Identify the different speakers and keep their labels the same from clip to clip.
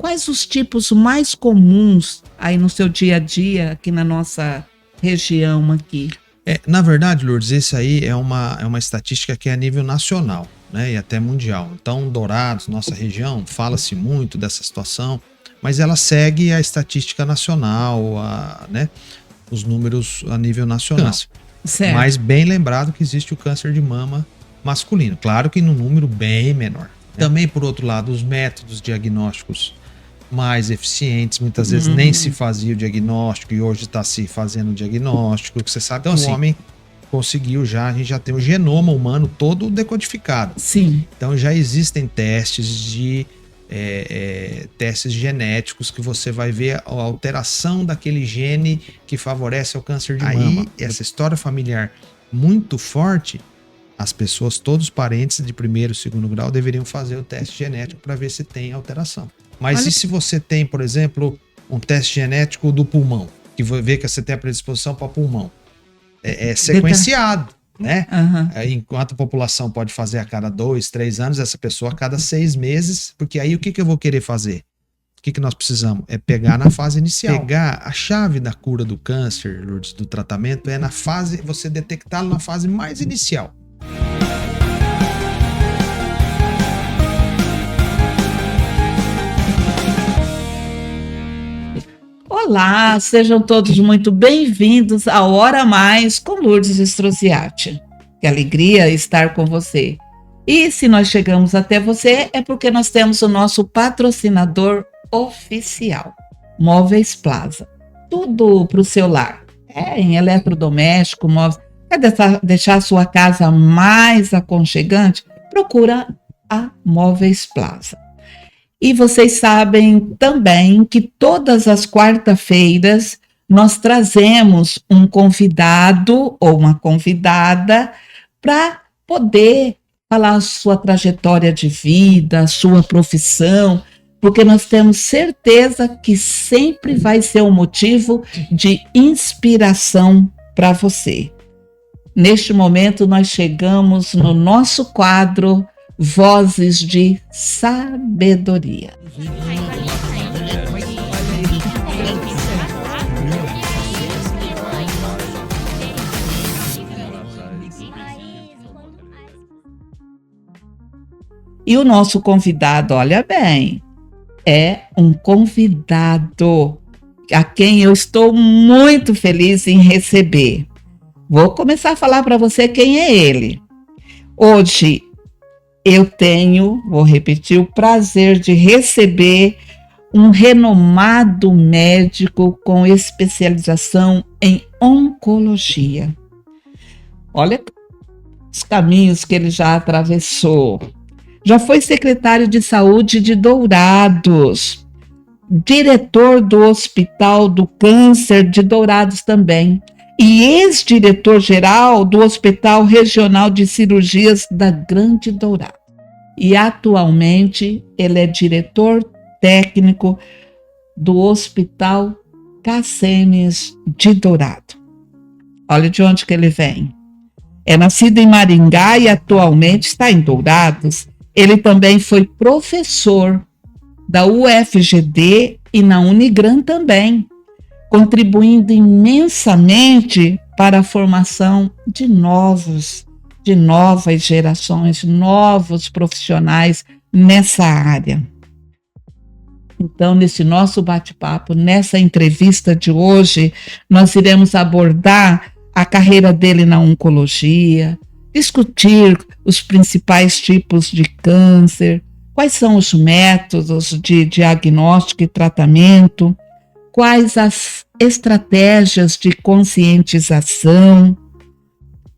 Speaker 1: quais os tipos mais comuns aí no seu dia a dia, aqui na nossa região aqui?
Speaker 2: Na verdade, Lourdes, isso aí é uma estatística que é a nível nacional, né, e até mundial. Então, Dourados, nossa região, fala-se muito dessa situação, mas ela segue a estatística nacional, né, os números a nível nacional.
Speaker 1: Certo.
Speaker 2: Mas bem lembrado que existe o câncer de mama masculino, claro que num número bem menor. Também, por outro lado, os métodos diagnósticos mais eficientes, muitas vezes nem se fazia o diagnóstico e hoje está se fazendo o diagnóstico, que você sabe que o homem conseguiu a gente já tem o genoma humano todo decodificado.
Speaker 1: Sim.
Speaker 2: Então já existem testes testes genéticos que você vai ver a alteração daquele gene que favorece o câncer de mama. Essa história familiar muito forte, as pessoas, todos os parentes de primeiro e segundo grau deveriam fazer o teste genético para ver se tem alteração. Mas e se você tem, por exemplo, um teste genético do pulmão, que vê que você tem a predisposição para pulmão? É sequenciado, né? Enquanto a população pode fazer a cada 2, 3 anos, essa pessoa a cada 6 meses, porque aí o que eu vou querer fazer? O que nós precisamos? É pegar na fase inicial. Pegar a chave da cura do câncer, Lourdes, do tratamento, é na fase, você detectá-lo na fase mais inicial.
Speaker 1: Olá, sejam todos muito bem-vindos a Hora Mais com Lourdes Strozziati. Que alegria estar com você. E se nós chegamos até você é porque nós temos o nosso patrocinador oficial, Móveis Plaza. Tudo para o seu lar. Em eletrodoméstico, móveis. Quer deixar a sua casa mais aconchegante? Procura a Móveis Plaza. E vocês sabem também que todas as quarta-feiras nós trazemos um convidado ou uma convidada para poder falar a sua trajetória de vida, a sua profissão, porque nós temos certeza que sempre vai ser um motivo de inspiração para você. Neste momento, nós chegamos no nosso quadro Vozes de Sabedoria. E o nosso convidado, olha bem, é um convidado a quem eu estou muito feliz em receber. Vou começar a falar para você quem é ele. Hoje, vou repetir, o prazer de receber um renomado médico com especialização em oncologia. Olha os caminhos que ele já atravessou. Já foi secretário de saúde de Dourados, diretor do Hospital do Câncer de Dourados também, e ex-diretor-geral do Hospital Regional de Cirurgias da Grande Dourado. E atualmente ele é diretor técnico do Hospital Cacemes de Dourado. Olha de onde que ele vem. É nascido em Maringá e atualmente está em Dourados. Ele também foi professor da UFGD e na Unigran também, contribuindo imensamente para a formação de novas gerações, novos profissionais nessa área. Então, nesse nosso bate-papo, nessa entrevista de hoje, nós iremos abordar a carreira dele na oncologia, discutir os principais tipos de câncer, quais são os métodos de diagnóstico e tratamento, quais as estratégias de conscientização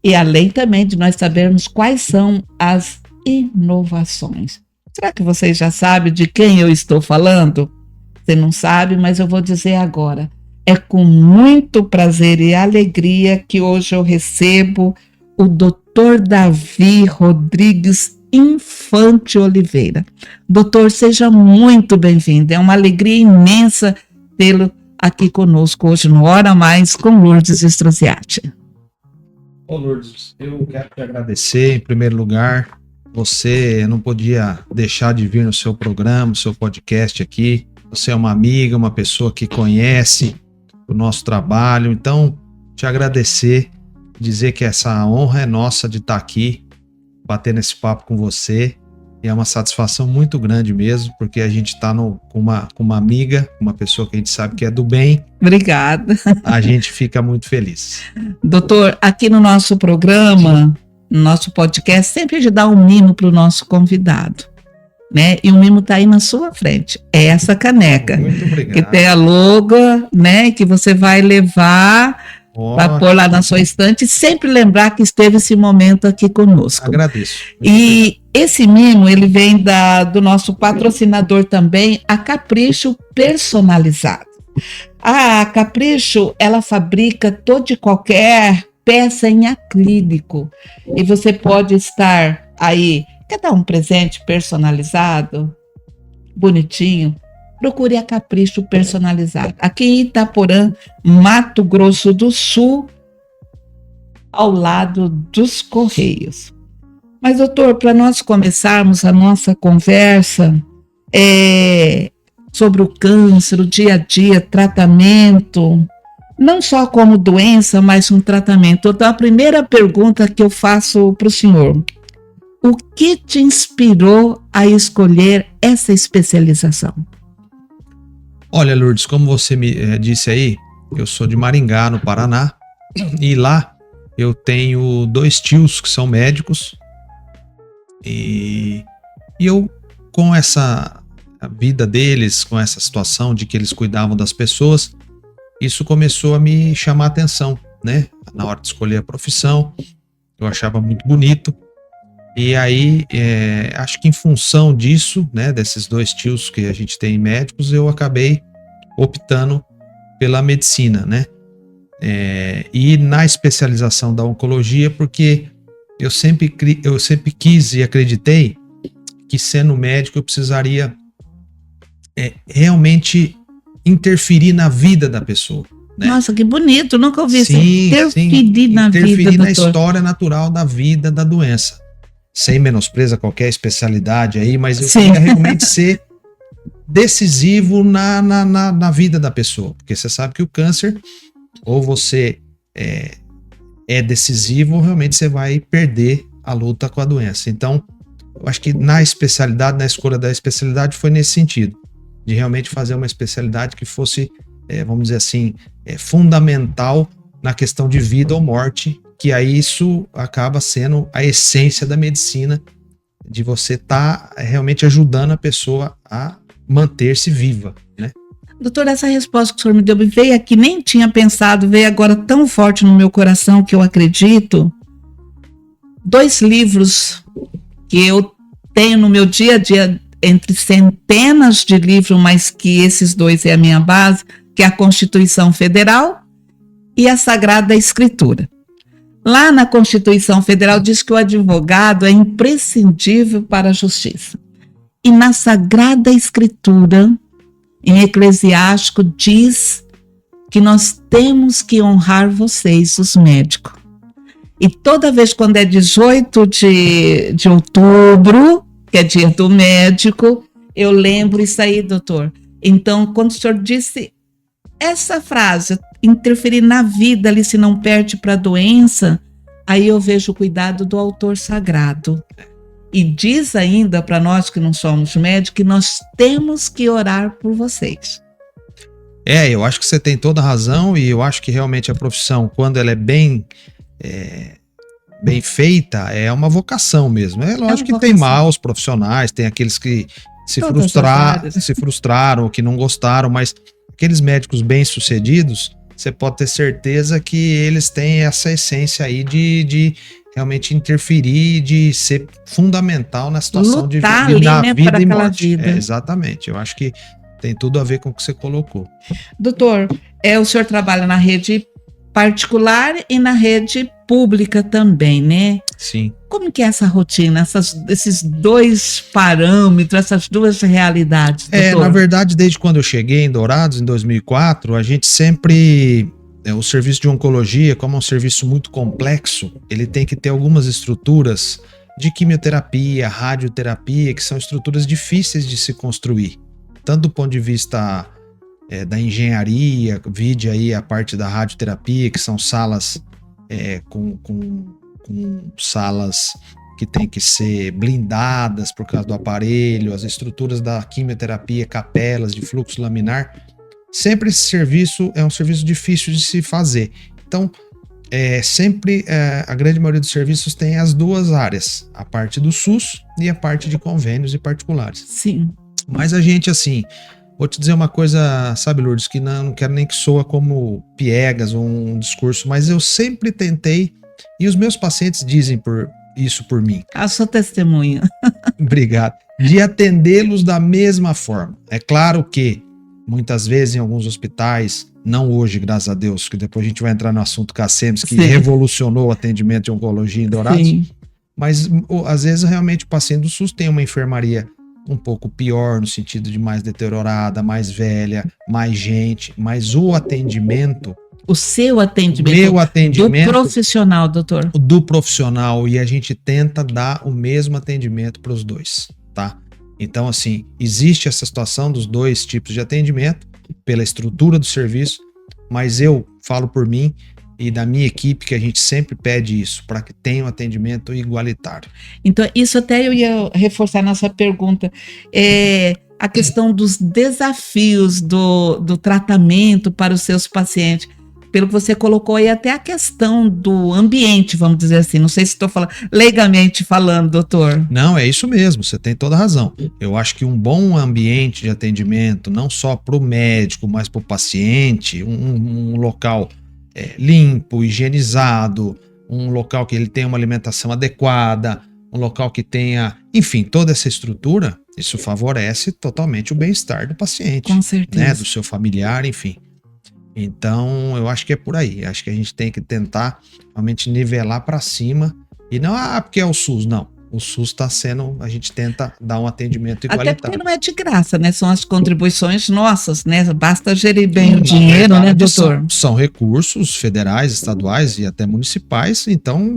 Speaker 1: e além também de nós sabermos quais são as inovações. Será que vocês já sabem de quem eu estou falando? Você não sabe, mas eu vou dizer agora. É com muito prazer e alegria que hoje eu recebo o Dr. Davi Rodrigues Infante Oliveira. Doutor, seja muito bem-vindo. É uma alegria imensa tê-lo aqui conosco hoje no Hora Mais com Lourdes Strozziati.
Speaker 2: Ô Lourdes, eu quero te agradecer em primeiro lugar. Você não podia deixar de vir no seu programa, no seu podcast aqui. Você é uma amiga, uma pessoa que conhece o nosso trabalho. Então, te agradecer, dizer que essa honra é nossa de estar aqui, bater nesse papo com você. E é uma satisfação muito grande mesmo, porque a gente está com uma amiga, uma pessoa que a gente sabe que é do bem.
Speaker 1: Obrigada.
Speaker 2: A gente fica muito feliz.
Speaker 1: Doutor, aqui no nosso programa, no nosso podcast, sempre a gente dá um mimo para o nosso convidado, né? E o mimo está aí na sua frente. É essa caneca.
Speaker 2: Muito obrigado.
Speaker 1: Que tem a logo, né? Que você vai levar para pôr lá na sua estante e sempre lembrar que esteve esse momento aqui conosco.
Speaker 2: Agradeço.
Speaker 1: E esse mimo, ele vem do nosso patrocinador também, a Capricho Personalizado. A Capricho, ela fabrica toda e qualquer peça em acrílico. E você pode estar aí, quer dar um presente personalizado, bonitinho? Procure a Capricho Personalizado. Aqui em Itaporã, Mato Grosso do Sul, ao lado dos Correios. Mas, doutor, para nós começarmos a nossa conversa sobre o câncer, o dia a dia, tratamento, não só como doença, mas um tratamento. Então, a primeira pergunta que eu faço para o senhor: o que te inspirou a escolher essa especialização?
Speaker 2: Olha, Lourdes, como você me disse aí, eu sou de Maringá, no Paraná, e lá eu tenho 2 tios que são médicos, e eu, com essa vida deles, com essa situação de que eles cuidavam das pessoas, isso começou a me chamar a atenção, né? Na hora de escolher a profissão, eu achava muito bonito. E aí, acho que em função disso, né, desses 2 tios que a gente tem médicos, eu acabei optando pela medicina, né? E na especialização da oncologia, porque eu sempre quis e acreditei que, sendo médico, eu precisaria realmente interferir na vida da pessoa. Né?
Speaker 1: Nossa, que bonito, nunca ouvi isso.
Speaker 2: Interferir
Speaker 1: na vida,
Speaker 2: na história natural da vida da doença. Sem menospreza qualquer especialidade aí, mas eu queria realmente ser decisivo na vida da pessoa. Porque você sabe que o câncer, ou você é decisivo, ou realmente você vai perder a luta com a doença. Então, eu acho que na escolha da especialidade foi nesse sentido, de realmente fazer uma especialidade que fosse, vamos dizer assim, fundamental na questão de vida ou morte, que aí isso acaba sendo a essência da medicina, de você estar realmente ajudando a pessoa a manter-se viva, né?
Speaker 1: Doutor, essa resposta que o senhor me deu veio aqui, nem tinha pensado, veio agora tão forte no meu coração que eu acredito. 2 livros que eu tenho no meu dia a dia, entre centenas de livros, mas que esses 2 é a minha base, que é a Constituição Federal e a Sagrada Escritura. Lá na Constituição Federal diz que o advogado é imprescindível para a justiça. E na Sagrada Escritura, em Eclesiástico, diz que nós temos que honrar vocês, os médicos. E toda vez quando é 18 de outubro, que é dia do médico, eu lembro isso aí, doutor. Então, quando o senhor disse essa frase, interferir na vida ali, se não perde para a doença, aí eu vejo o cuidado do autor sagrado. E diz ainda para nós que não somos médicos que nós temos que orar por vocês.
Speaker 2: Eu acho que você tem toda a razão, e eu acho que realmente a profissão, quando ela é bem feita, é uma vocação mesmo. É lógico que tem maus profissionais, tem aqueles que se frustraram, que não gostaram, mas aqueles médicos bem-sucedidos, você pode ter certeza que eles têm essa essência aí de realmente interferir, de ser fundamental na situação
Speaker 1: lutar
Speaker 2: de
Speaker 1: na
Speaker 2: vida e morte.
Speaker 1: Vida.
Speaker 2: Exatamente, eu acho que tem tudo a ver com o que você colocou.
Speaker 1: Doutor, o senhor trabalha na rede particular e na rede pública também, né?
Speaker 2: Sim.
Speaker 1: Como que é essa rotina, esses 2 parâmetros, essas 2 realidades, doutor?
Speaker 2: Na verdade, desde quando eu cheguei em Dourados, em 2004, a gente sempre... o serviço de oncologia, como é um serviço muito complexo, ele tem que ter algumas estruturas de quimioterapia, radioterapia, que são estruturas difíceis de se construir. tanto do ponto de vista da engenharia, vide aí a parte da radioterapia, que são salas com salas que tem que ser blindadas por causa do aparelho, as estruturas da quimioterapia, capelas de fluxo laminar. Sempre esse serviço é um serviço difícil de se fazer. Então, sempre a grande maioria dos serviços tem as duas áreas, a parte do SUS e a parte de convênios e particulares.
Speaker 1: Sim.
Speaker 2: Mas a gente, assim, vou te dizer uma coisa, sabe, Lourdes, que não quero nem que soa como piegas ou um discurso, mas eu sempre tentei, e os meus pacientes dizem isso por mim.
Speaker 1: A sua testemunha.
Speaker 2: Obrigado. De atendê-los da mesma forma. É claro que, muitas vezes, em alguns hospitais, não hoje, graças a Deus, que depois a gente vai entrar no assunto Cacemes, que revolucionou o atendimento de oncologia em Dourados, sim, mas às vezes realmente o paciente do SUS tem uma enfermaria um pouco pior, no sentido de mais deteriorada, mais velha, mais gente, mas o atendimento...
Speaker 1: O seu atendimento,
Speaker 2: meu atendimento,
Speaker 1: do profissional, doutor.
Speaker 2: Do profissional, e a gente tenta dar o mesmo atendimento para os dois, tá? Então, assim, existe essa situação dos dois tipos de atendimento, pela estrutura do serviço, mas eu falo por mim e da minha equipe que a gente sempre pede isso, para que tenha um atendimento igualitário.
Speaker 1: Então, isso até eu ia reforçar na sua pergunta, a questão dos desafios do tratamento para os seus pacientes. Pelo que você colocou aí, até a questão do ambiente, vamos dizer assim. Não sei se estou falando legalmente falando, doutor.
Speaker 2: Não, é isso mesmo, você tem toda a razão. Eu acho que um bom ambiente de atendimento, não só para o médico, mas para o paciente, um local limpo, higienizado, um local que ele tenha uma alimentação adequada, um local que tenha, enfim, toda essa estrutura, isso favorece totalmente o bem-estar do paciente.
Speaker 1: Com certeza.
Speaker 2: Né, do seu familiar, enfim. Então, eu acho que é por aí. Acho que a gente tem que tentar realmente nivelar para cima. E não, porque é o SUS. Não. O SUS está sendo... A gente tenta dar um atendimento igualitário.
Speaker 1: Até porque não é de graça, né? São as contribuições nossas, né? Basta gerir bem o dinheiro, né, doutor?
Speaker 2: São recursos federais, estaduais e até municipais. Então,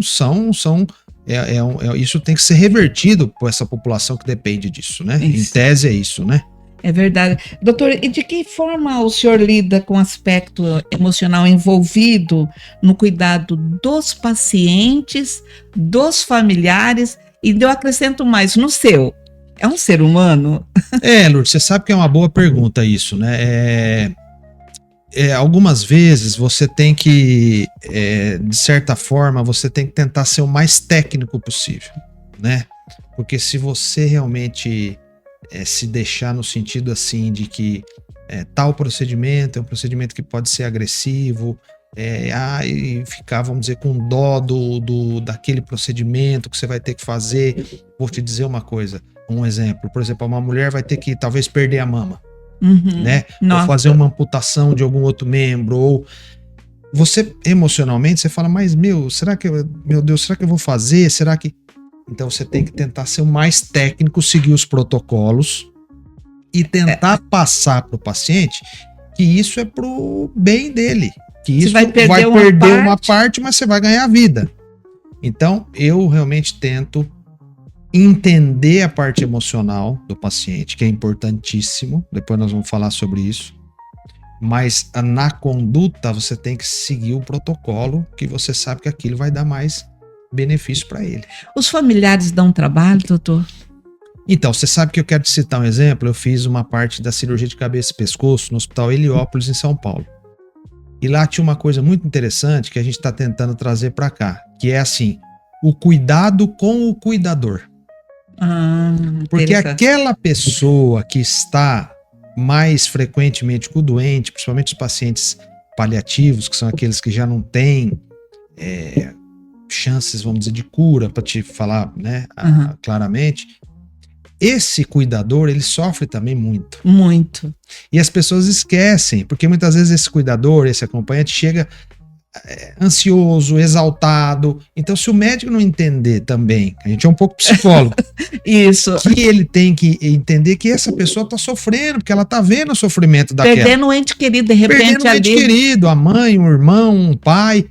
Speaker 2: isso tem que ser revertido por essa população que depende disso, né? Isso. Em tese é isso, né?
Speaker 1: É verdade. Doutor, e de que forma o senhor lida com o aspecto emocional envolvido no cuidado dos pacientes, dos familiares e eu acrescento mais, no seu? É um ser humano?
Speaker 2: Lourdes, você sabe que é uma boa pergunta isso, né? Algumas vezes você tem que, de certa forma, você tem que tentar ser o mais técnico possível, né? Porque se você realmente... se deixar no sentido assim de que tal procedimento é um procedimento que pode ser agressivo, e ficar, vamos dizer, com dó daquele procedimento que você vai ter que fazer. Vou te dizer uma coisa, um exemplo, por exemplo, uma mulher vai ter que talvez perder a mama, né? Ou fazer uma amputação de algum outro membro, ou você emocionalmente, você fala, mas meu Deus, será que eu vou fazer? Será que... Então você tem que tentar ser o mais técnico, seguir os protocolos e tentar passar para o paciente que isso é pro bem dele, que isso vai perder uma parte, mas você vai ganhar a vida. Então eu realmente tento entender a parte emocional do paciente, que é importantíssimo, depois nós vamos falar sobre isso, mas na conduta você tem que seguir o protocolo, que você sabe que aquilo vai dar mais benefício para ele.
Speaker 1: Os familiares dão trabalho, doutor?
Speaker 2: Então, você sabe que eu quero te citar um exemplo. Eu fiz uma parte da cirurgia de cabeça e pescoço no Hospital Heliópolis, em São Paulo. E lá tinha uma coisa muito interessante que a gente está tentando trazer para cá, que é assim, o cuidado com o cuidador. Porque aquela pessoa que está mais frequentemente com o doente, principalmente os pacientes paliativos, que são aqueles que já não têm chances, vamos dizer, de cura, para te falar, né, claramente, esse cuidador, ele sofre também muito.
Speaker 1: Muito.
Speaker 2: E as pessoas esquecem, porque muitas vezes esse cuidador, esse acompanhante chega ansioso, exaltado. Então, se o médico não entender também, a gente é um pouco psicólogo,
Speaker 1: isso,
Speaker 2: que ele tem que entender que essa pessoa está sofrendo, porque ela está vendo o sofrimento daquela.
Speaker 1: Perdendo um ente querido, de repente.
Speaker 2: Perdendo um ente querido, a mãe, um irmão, um pai.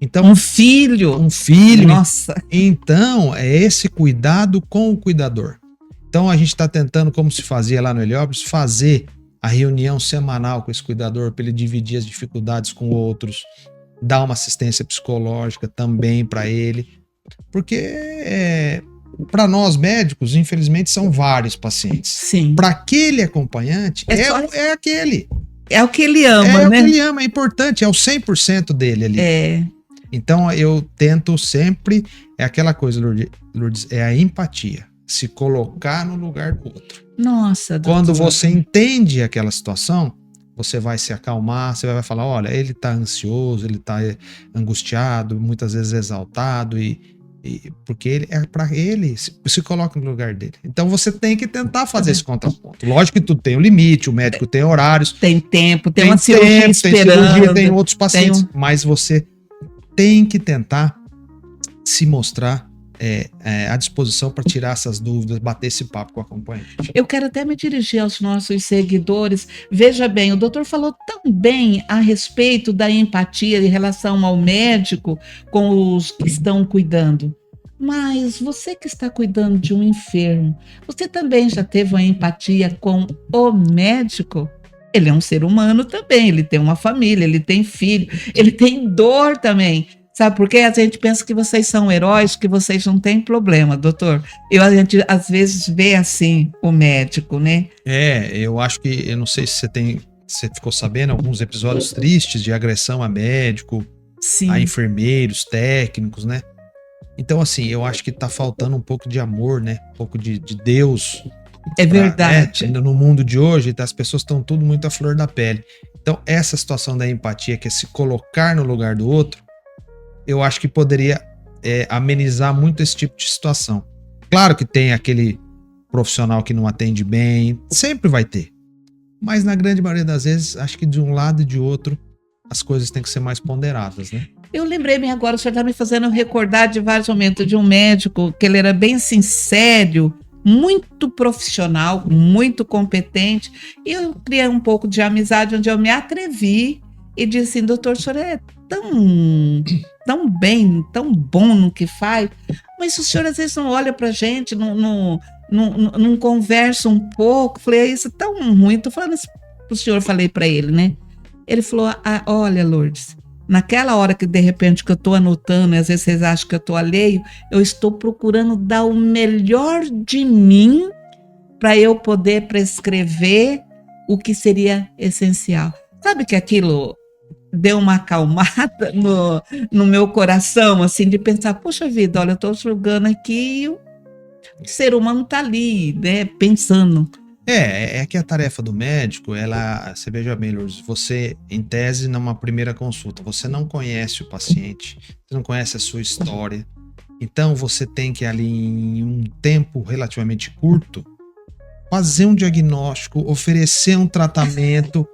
Speaker 2: Então,
Speaker 1: um filho.
Speaker 2: Um filho.
Speaker 1: Nossa.
Speaker 2: Então, é esse cuidado com o cuidador. Então a gente está tentando, como se fazia lá no Heliópolis, fazer a reunião semanal com esse cuidador para ele dividir as dificuldades com outros, dar uma assistência psicológica também para ele, porque para nós médicos, infelizmente, são vários pacientes.
Speaker 1: Sim.
Speaker 2: Para aquele acompanhante, é aquele.
Speaker 1: É o que ele ama, né?
Speaker 2: É o que ele ama, é importante, é o 100% dele ali. Então eu tento sempre, é aquela coisa, Lourdes, é a empatia, se colocar no lugar do outro.
Speaker 1: Nossa, doutor.
Speaker 2: Quando você entende aquela situação, você vai se acalmar, você vai falar, olha, ele tá ansioso, ele tá angustiado, muitas vezes exaltado, porque ele é para ele, se coloca no lugar dele. Então você tem que tentar fazer esse contraponto. Lógico que tudo tem um limite, o médico tem horários,
Speaker 1: tem tempo, tem uma cirurgia esperando,
Speaker 2: tem outros pacientes, mas você tem que tentar se mostrar à disposição para tirar essas dúvidas, bater esse papo com o acompanhante.
Speaker 1: Eu quero até me dirigir aos nossos seguidores. Veja bem, o doutor falou tão bem a respeito da empatia em relação ao médico com os que estão cuidando. Mas você que está cuidando de um enfermo, você também já teve uma empatia com o médico? Ele é um ser humano também, ele tem uma família, ele tem filho, ele tem dor também. Sabe por quê? A gente pensa que vocês são heróis, que vocês não têm problema, doutor. A gente às vezes vê assim o médico, né?
Speaker 2: Eu acho que, eu não sei se você ficou sabendo, alguns episódios tristes de agressão a médico,
Speaker 1: sim,
Speaker 2: a enfermeiros, técnicos, né? Então, assim, eu acho que tá faltando um pouco de amor, né? Um pouco de Deus.
Speaker 1: É verdade.
Speaker 2: No mundo de hoje, as pessoas estão tudo muito à flor da pele. Então, essa situação da empatia, que é se colocar no lugar do outro, eu acho que poderia amenizar muito esse tipo de situação. Claro que tem aquele profissional que não atende bem, sempre vai ter. Mas na grande maioria das vezes, acho que de um lado e de outro, as coisas têm que ser mais ponderadas, né?
Speaker 1: Eu lembrei-me agora, o senhor está me fazendo recordar de vários momentos de um médico que ele era bem sincero, muito profissional, muito competente. E eu criei um pouco de amizade, onde eu me atrevi e disse assim, doutor, o senhor é tão bem, tão bom no que faz, mas o senhor às vezes não olha pra gente, não conversa um pouco. Falei, isso é tão ruim. Tô falando isso pro senhor, falei pra ele, né? Ele falou, olha, Lourdes, naquela hora que de repente que eu tô anotando, e às vezes vocês acham que eu tô alheio, eu estou procurando dar o melhor de mim para eu poder prescrever o que seria essencial. Sabe que aquilo deu uma acalmada no meu coração, assim, de pensar, poxa vida, olha, eu estou julgando aqui, o ser humano está ali, né, pensando.
Speaker 2: É que a tarefa do médico, você veja bem, Lourdes, você, em tese, numa primeira consulta, você não conhece o paciente, você não conhece a sua história, então você tem que ali, em um tempo relativamente curto, fazer um diagnóstico, oferecer um tratamento.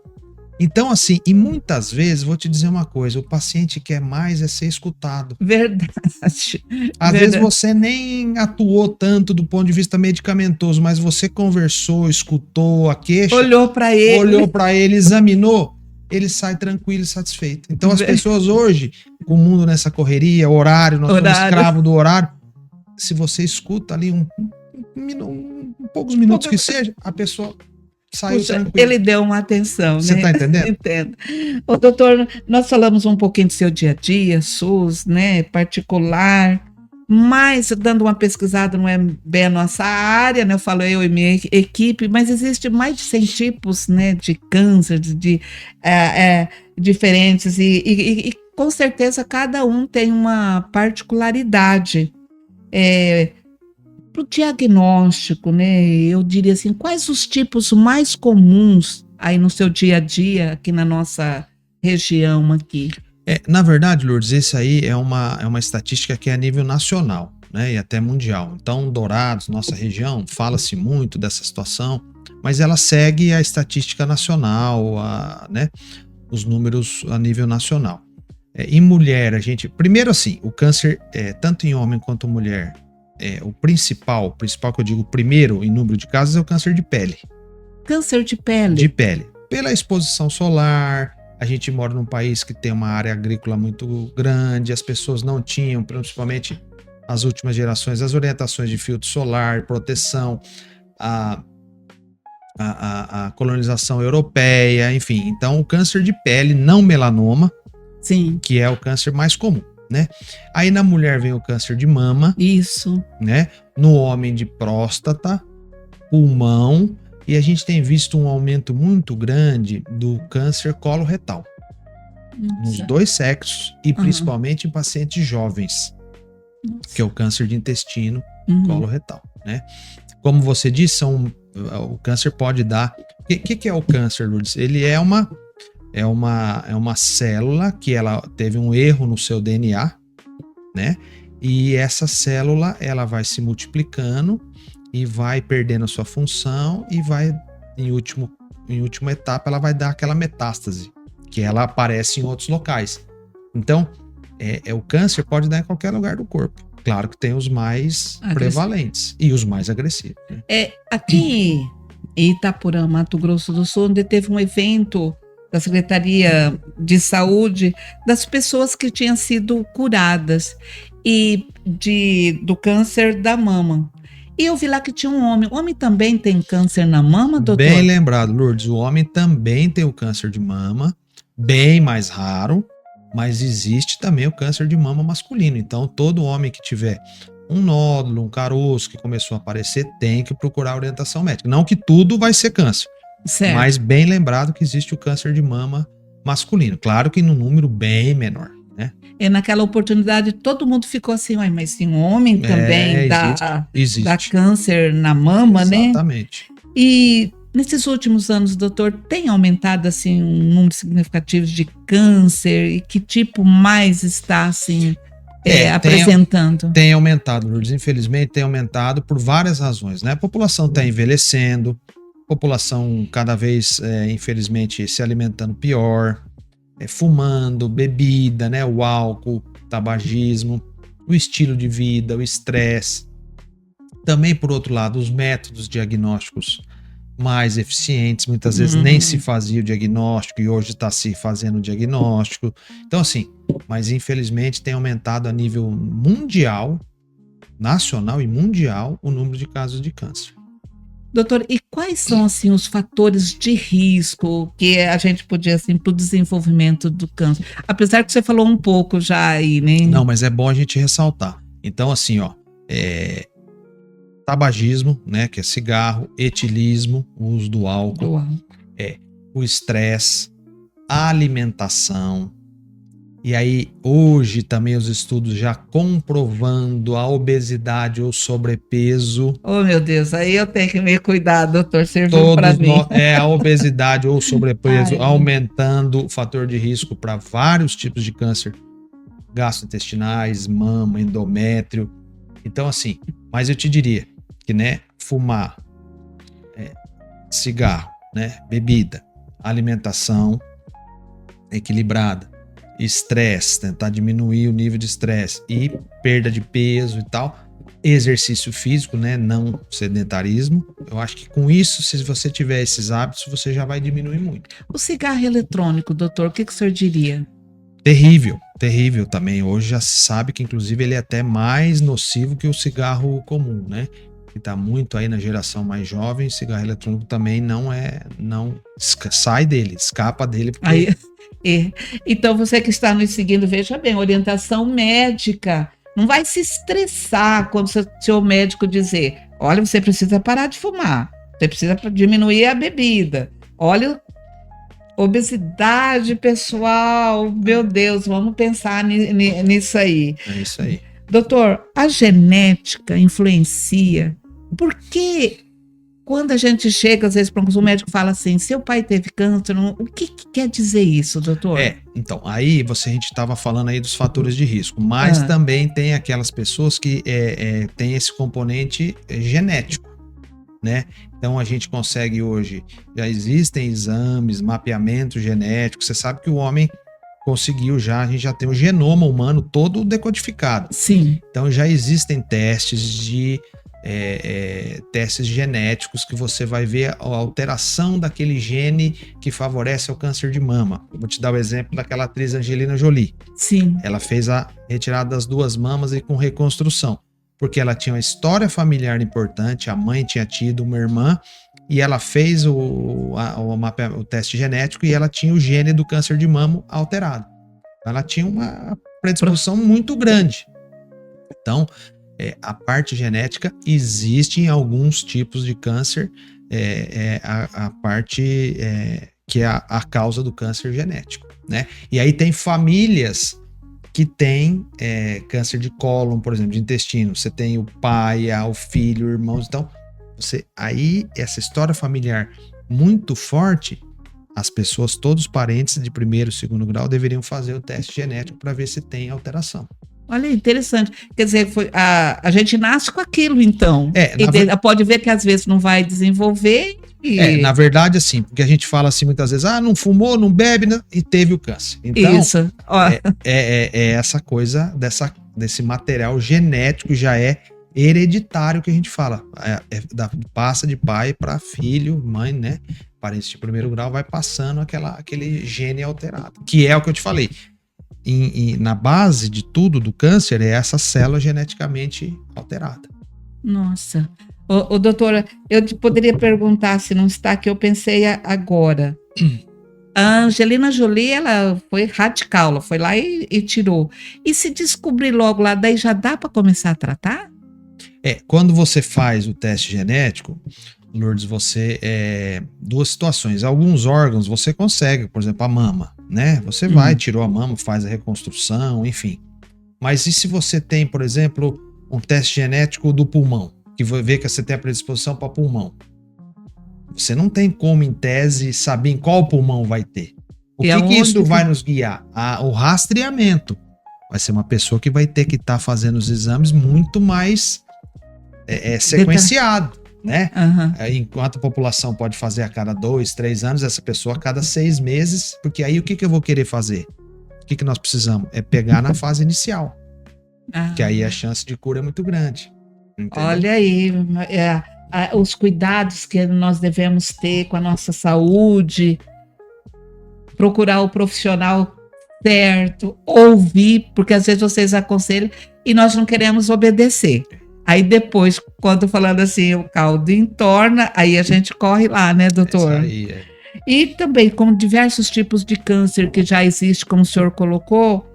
Speaker 2: Então, assim, e muitas vezes, vou te dizer uma coisa, o paciente quer mais ser escutado.
Speaker 1: Verdade.
Speaker 2: Às vezes você nem atuou tanto do ponto de vista medicamentoso, mas você conversou, escutou a queixa.
Speaker 1: Olhou para ele,
Speaker 2: examinou, ele sai tranquilo e satisfeito. Então as pessoas hoje, com o mundo nessa correria, horário, nós somos escravos do horário, se você escuta ali poucos minutos que seja, a pessoa saiu tranquilo.
Speaker 1: Ele deu uma atenção,
Speaker 2: Você
Speaker 1: né?
Speaker 2: tá entendendo?
Speaker 1: Entendo. Ô, doutor, nós falamos um pouquinho do seu dia a dia, SUS, né, particular, mas dando uma pesquisada, não é bem a nossa área, né? Eu falo eu e minha equipe, mas existe mais de 100 tipos, né, de câncer, diferentes, e com certeza cada um tem uma particularidade. Para o diagnóstico, né, eu diria assim, quais os tipos mais comuns aí no seu dia a dia, aqui na nossa região aqui?
Speaker 2: Na verdade, Lourdes, isso aí é uma estatística que é a nível nacional, né, e até mundial. Então, Dourados, nossa região, fala-se muito dessa situação, mas ela segue a estatística nacional, né, os números a nível nacional. Em mulher, primeiro assim, o câncer, tanto em homem quanto mulher, o principal que eu digo primeiro em número de casos é o câncer de pele.
Speaker 1: Câncer de pele?
Speaker 2: De pele. Pela exposição solar, a gente mora num país que tem uma área agrícola muito grande, as pessoas não tinham, principalmente as últimas gerações, as orientações de filtro solar, proteção. a colonização europeia, enfim. Então, o câncer de pele, não melanoma,
Speaker 1: Sim.
Speaker 2: que é o câncer mais comum, né? Aí na mulher vem o câncer de mama.
Speaker 1: Isso.
Speaker 2: Né? No homem de próstata, pulmão, e a gente tem visto um aumento muito grande do câncer coloretal. Nos dois sexos e principalmente em pacientes jovens, que é o câncer de intestino coloretal, né? Como você disse, o câncer pode dar... O que é o câncer, Lourdes? Ele é uma célula que ela teve um erro no seu DNA, né? E essa célula, ela vai se multiplicando e vai perdendo a sua função e vai, em última etapa, ela vai dar aquela metástase, que ela aparece em outros locais. Então, o câncer pode dar em qualquer lugar do corpo. Claro que tem os mais prevalentes e os mais agressivos. Né?
Speaker 1: Aqui em Itaporã, Mato Grosso do Sul, onde teve um evento da Secretaria de Saúde das pessoas que tinham sido curadas do câncer da mama. E eu vi lá que tinha um homem. O homem também tem câncer na mama, doutor?
Speaker 2: Bem lembrado, Lourdes. O homem também tem o câncer de mama, bem mais raro, mas existe também o câncer de mama masculino. Então, todo homem que tiver um nódulo, um caroço que começou a aparecer, tem que procurar orientação médica. Não que tudo vai ser câncer,
Speaker 1: certo.
Speaker 2: Mas bem lembrado que existe o câncer de mama masculino. Claro que num número bem menor, né?
Speaker 1: E naquela oportunidade todo mundo ficou assim, mas tem um homem também
Speaker 2: existe.
Speaker 1: dá câncer na mama,
Speaker 2: Exatamente.
Speaker 1: né?
Speaker 2: Exatamente.
Speaker 1: E nesses últimos anos, doutor, tem aumentado assim um número significativo de câncer e que tipo mais está assim apresentando?
Speaker 2: Tem aumentado, Lourdes. Infelizmente tem aumentado por várias razões, né? A população está envelhecendo, a população cada vez, infelizmente, se alimentando pior, fumando, bebida, né? O álcool, tabagismo, o estilo de vida, o estresse. Também, por outro lado, os métodos diagnósticos mais eficientes, muitas vezes nem se fazia o diagnóstico e hoje está se fazendo o diagnóstico. Então, assim, mas infelizmente tem aumentado a nível mundial, nacional e mundial, o número de casos de câncer.
Speaker 1: Doutor, e quais são assim os fatores de risco que a gente podia assim para o desenvolvimento do câncer? Apesar que você falou um pouco já aí, né?
Speaker 2: Não, mas é bom a gente ressaltar. Então, assim, tabagismo, né, que é cigarro, etilismo, o uso do álcool, o estresse, a alimentação. E aí, hoje também os estudos já comprovando a obesidade ou sobrepeso.
Speaker 1: Oh, meu Deus, aí eu tenho que me cuidar, doutor, serviu para mim.
Speaker 2: A obesidade ou sobrepeso aumentando o fator de risco para vários tipos de câncer gastrointestinais, mama, endométrio. Então, assim, mas eu te diria que, né, fumar, cigarro, né, bebida, alimentação equilibrada, estresse, tentar diminuir o nível de estresse e perda de peso e tal, exercício físico, né, não sedentarismo. Eu acho que com isso, se você tiver esses hábitos, você já vai diminuir muito.
Speaker 1: O cigarro eletrônico, doutor, o que o senhor diria?
Speaker 2: Terrível, terrível também. Hoje já se sabe que, inclusive, ele é até mais nocivo que o cigarro comum, né? Que tá muito aí na geração mais jovem. Cigarro eletrônico também não sai dele, escapa dele. Porque...
Speaker 1: Então, você que está nos seguindo, veja bem, orientação médica. Não vai se estressar quando seu médico dizer, olha, você precisa parar de fumar, você precisa diminuir a bebida. Olha, obesidade, pessoal, meu Deus, vamos pensar nisso aí.
Speaker 2: É isso aí.
Speaker 1: Doutor, a genética influencia? Porque quando a gente chega, às vezes, para um médico fala assim, seu pai teve câncer, o que quer dizer isso, doutor?
Speaker 2: Então, aí a gente estava falando aí dos fatores de risco, mas também tem aquelas pessoas que têm esse componente genético, né? Então, a gente consegue hoje, já existem exames, mapeamento genético, você sabe que o homem conseguiu a gente já tem o genoma humano todo decodificado.
Speaker 1: Sim.
Speaker 2: Então, já existem testes testes genéticos que você vai ver a alteração daquele gene que favorece o câncer de mama. Eu vou te dar o exemplo daquela atriz Angelina Jolie.
Speaker 1: Sim.
Speaker 2: Ela fez a retirada das 2 mamas e com reconstrução. porque ela tinha uma história familiar importante, a mãe tinha tido uma irmã, e ela fez o teste genético e ela tinha o gene do câncer de mama alterado. Ela tinha uma predisposição muito grande. Então, a parte genética existe em alguns tipos de câncer, a parte que é a causa do câncer genético, né? E aí tem famílias que têm câncer de cólon, por exemplo, de intestino. Você tem o pai, o filho, irmãos. Então, essa história familiar muito forte, as pessoas, todos os parentes de primeiro e segundo grau deveriam fazer o teste genético para ver se tem alteração.
Speaker 1: Olha, interessante. Quer dizer, a gente nasce com aquilo, então. Pode ver que às vezes não vai desenvolver.
Speaker 2: Na verdade, assim, porque a gente fala assim muitas vezes, não fumou, não bebe, né, e teve o câncer. Então,
Speaker 1: isso.
Speaker 2: Essa coisa desse material genético já é hereditário que a gente fala. Passa de pai para filho, mãe, né? Parentes de primeiro grau, vai passando aquele gene alterado. Que é o que eu te falei. Na base de tudo do câncer é essa célula geneticamente alterada.
Speaker 1: Nossa. Doutora, eu te poderia perguntar, se não está aqui, eu pensei agora. A Angelina Jolie, ela foi radical, ela foi lá e tirou. E se descobrir logo lá, daí já dá para começar a tratar?
Speaker 2: Quando você faz o teste genético, Lourdes, duas situações. Alguns órgãos você consegue, por exemplo, a mama, né? Você vai, tirou a mama, faz a reconstrução, enfim. Mas e se você tem, por exemplo, um teste genético do pulmão, que vai ver que você tem a predisposição para pulmão? Você não tem como, em tese, saber em qual pulmão vai ter. O que isso vai nos guiar? O rastreamento. Vai ser uma pessoa que vai ter que estar fazendo os exames muito mais sequenciado. Né?
Speaker 1: Uhum.
Speaker 2: Enquanto a população pode fazer a cada 2, 3 anos, essa pessoa a cada 6 meses, porque aí o que eu vou querer fazer? O que nós precisamos? É pegar na fase inicial, que aí a chance de cura é muito grande. Entendeu?
Speaker 1: Olha aí, os cuidados que nós devemos ter com a nossa saúde, procurar o profissional certo, ouvir, porque às vezes vocês aconselham e nós não queremos obedecer. Aí depois, quando falando assim, o caldo entorna, aí a gente corre lá, né, doutor?
Speaker 2: Isso aí,
Speaker 1: E também, com diversos tipos de câncer que já existe, como o senhor colocou,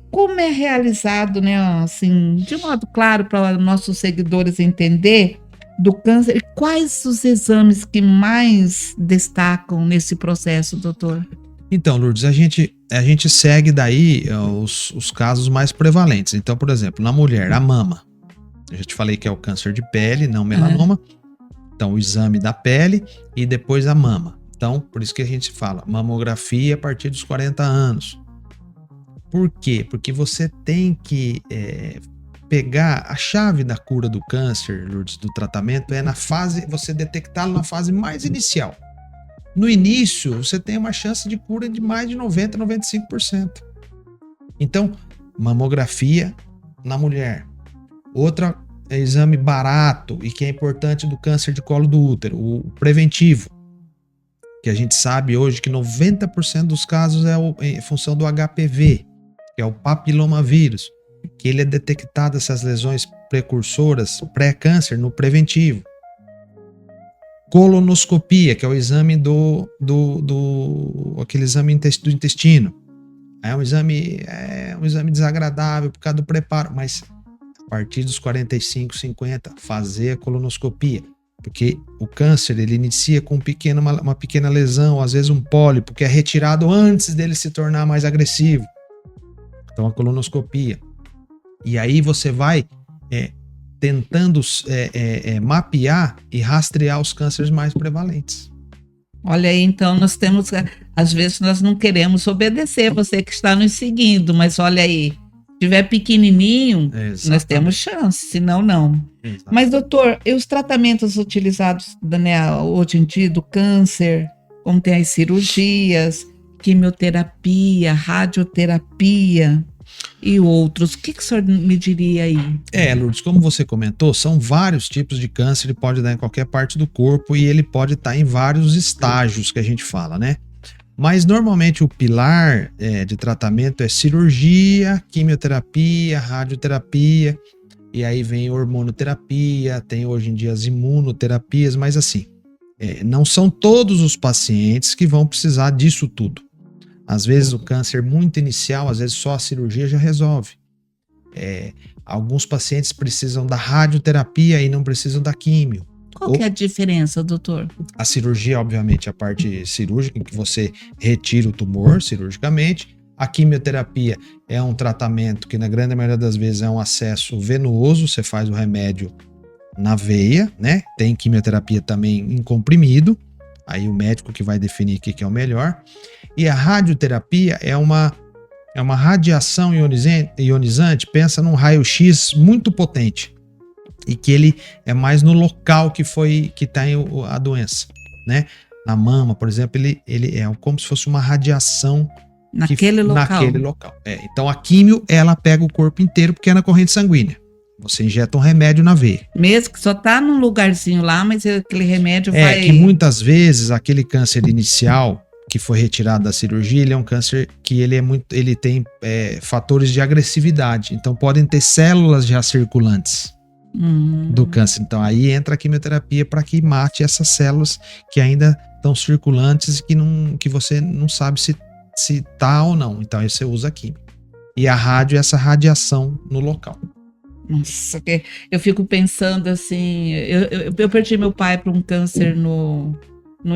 Speaker 1: como é realizado, né, assim, de modo claro para nossos seguidores entender do câncer, e quais os exames que mais destacam nesse processo, doutor?
Speaker 2: Então, Lourdes, a gente segue daí os casos mais prevalentes. Então, por exemplo, na mulher, a mama. Eu já te falei que é o câncer de pele, não melanoma. Então, o exame da pele e depois a mama. Então, por isso que a gente fala mamografia a partir dos 40 anos. Por quê? Porque você tem que pegar a chave da cura do câncer, Lourdes, do tratamento, você detectá-lo na fase mais inicial. No início, você tem uma chance de cura de mais de 90%, 95%. Então, mamografia na mulher. Outra exame barato e que é importante do câncer de colo do útero, o preventivo, que a gente sabe hoje que 90% dos casos é em função do HPV, que é o papilomavírus, que ele é detectado, essas lesões precursoras, pré-câncer, no preventivo. Colonoscopia, que é o exame aquele exame do intestino. É um exame desagradável por causa do preparo, mas a partir dos 45, 50, fazer a colonoscopia, porque o câncer ele inicia com uma pequena lesão, às vezes um pólipo, que é retirado antes dele se tornar mais agressivo. Então a colonoscopia. E aí você vai tentando mapear e rastrear os cânceres mais prevalentes.
Speaker 1: Olha aí, então nós temos, às vezes nós não queremos obedecer, você que está nos seguindo, mas olha aí, se tiver pequenininho, exatamente, nós temos chance, senão não.
Speaker 2: Exatamente.
Speaker 1: Mas doutor, e os tratamentos utilizados, né, hoje em dia do câncer, como tem as cirurgias, quimioterapia, radioterapia e outros, o que o senhor me diria aí?
Speaker 2: Lourdes, como você comentou, são vários tipos de câncer, ele pode dar em qualquer parte do corpo e ele pode estar em vários estágios que a gente fala, né? Mas normalmente o pilar de tratamento é cirurgia, quimioterapia, radioterapia e aí vem hormonoterapia, tem hoje em dia as imunoterapias, mas assim, não são todos os pacientes que vão precisar disso tudo. Às vezes o câncer muito inicial, às vezes só a cirurgia já resolve. Alguns pacientes precisam da radioterapia e não precisam da químio.
Speaker 1: Qual que é a diferença, doutor?
Speaker 2: A cirurgia, obviamente, a parte cirúrgica, em que você retira o tumor cirurgicamente. A quimioterapia é um tratamento que, na grande maioria das vezes, é um acesso venoso, você faz o remédio na veia, né? Tem quimioterapia também em comprimido, aí o médico que vai definir o que é o melhor. E a radioterapia é uma radiação ionizante, pensa num raio-x muito potente, e que ele é mais no local que tem a doença, né? Na mama, por exemplo, ele é como se fosse uma radiação
Speaker 1: naquele
Speaker 2: local. Então a químio, ela pega o corpo inteiro porque é na corrente sanguínea. Você injeta um remédio na veia.
Speaker 1: Mesmo que só tá num lugarzinho lá, mas aquele remédio vai...
Speaker 2: que muitas vezes aquele câncer inicial que foi retirado da cirurgia, ele é um câncer que ele tem fatores de agressividade. Então podem ter células já circulantes do câncer. Então aí entra a quimioterapia para que mate essas células que ainda estão circulantes e que você não sabe se tá ou não. Então aí você usa a químio. E a rádio é essa radiação no local.
Speaker 1: Nossa, eu fico pensando assim, eu perdi meu pai para um câncer no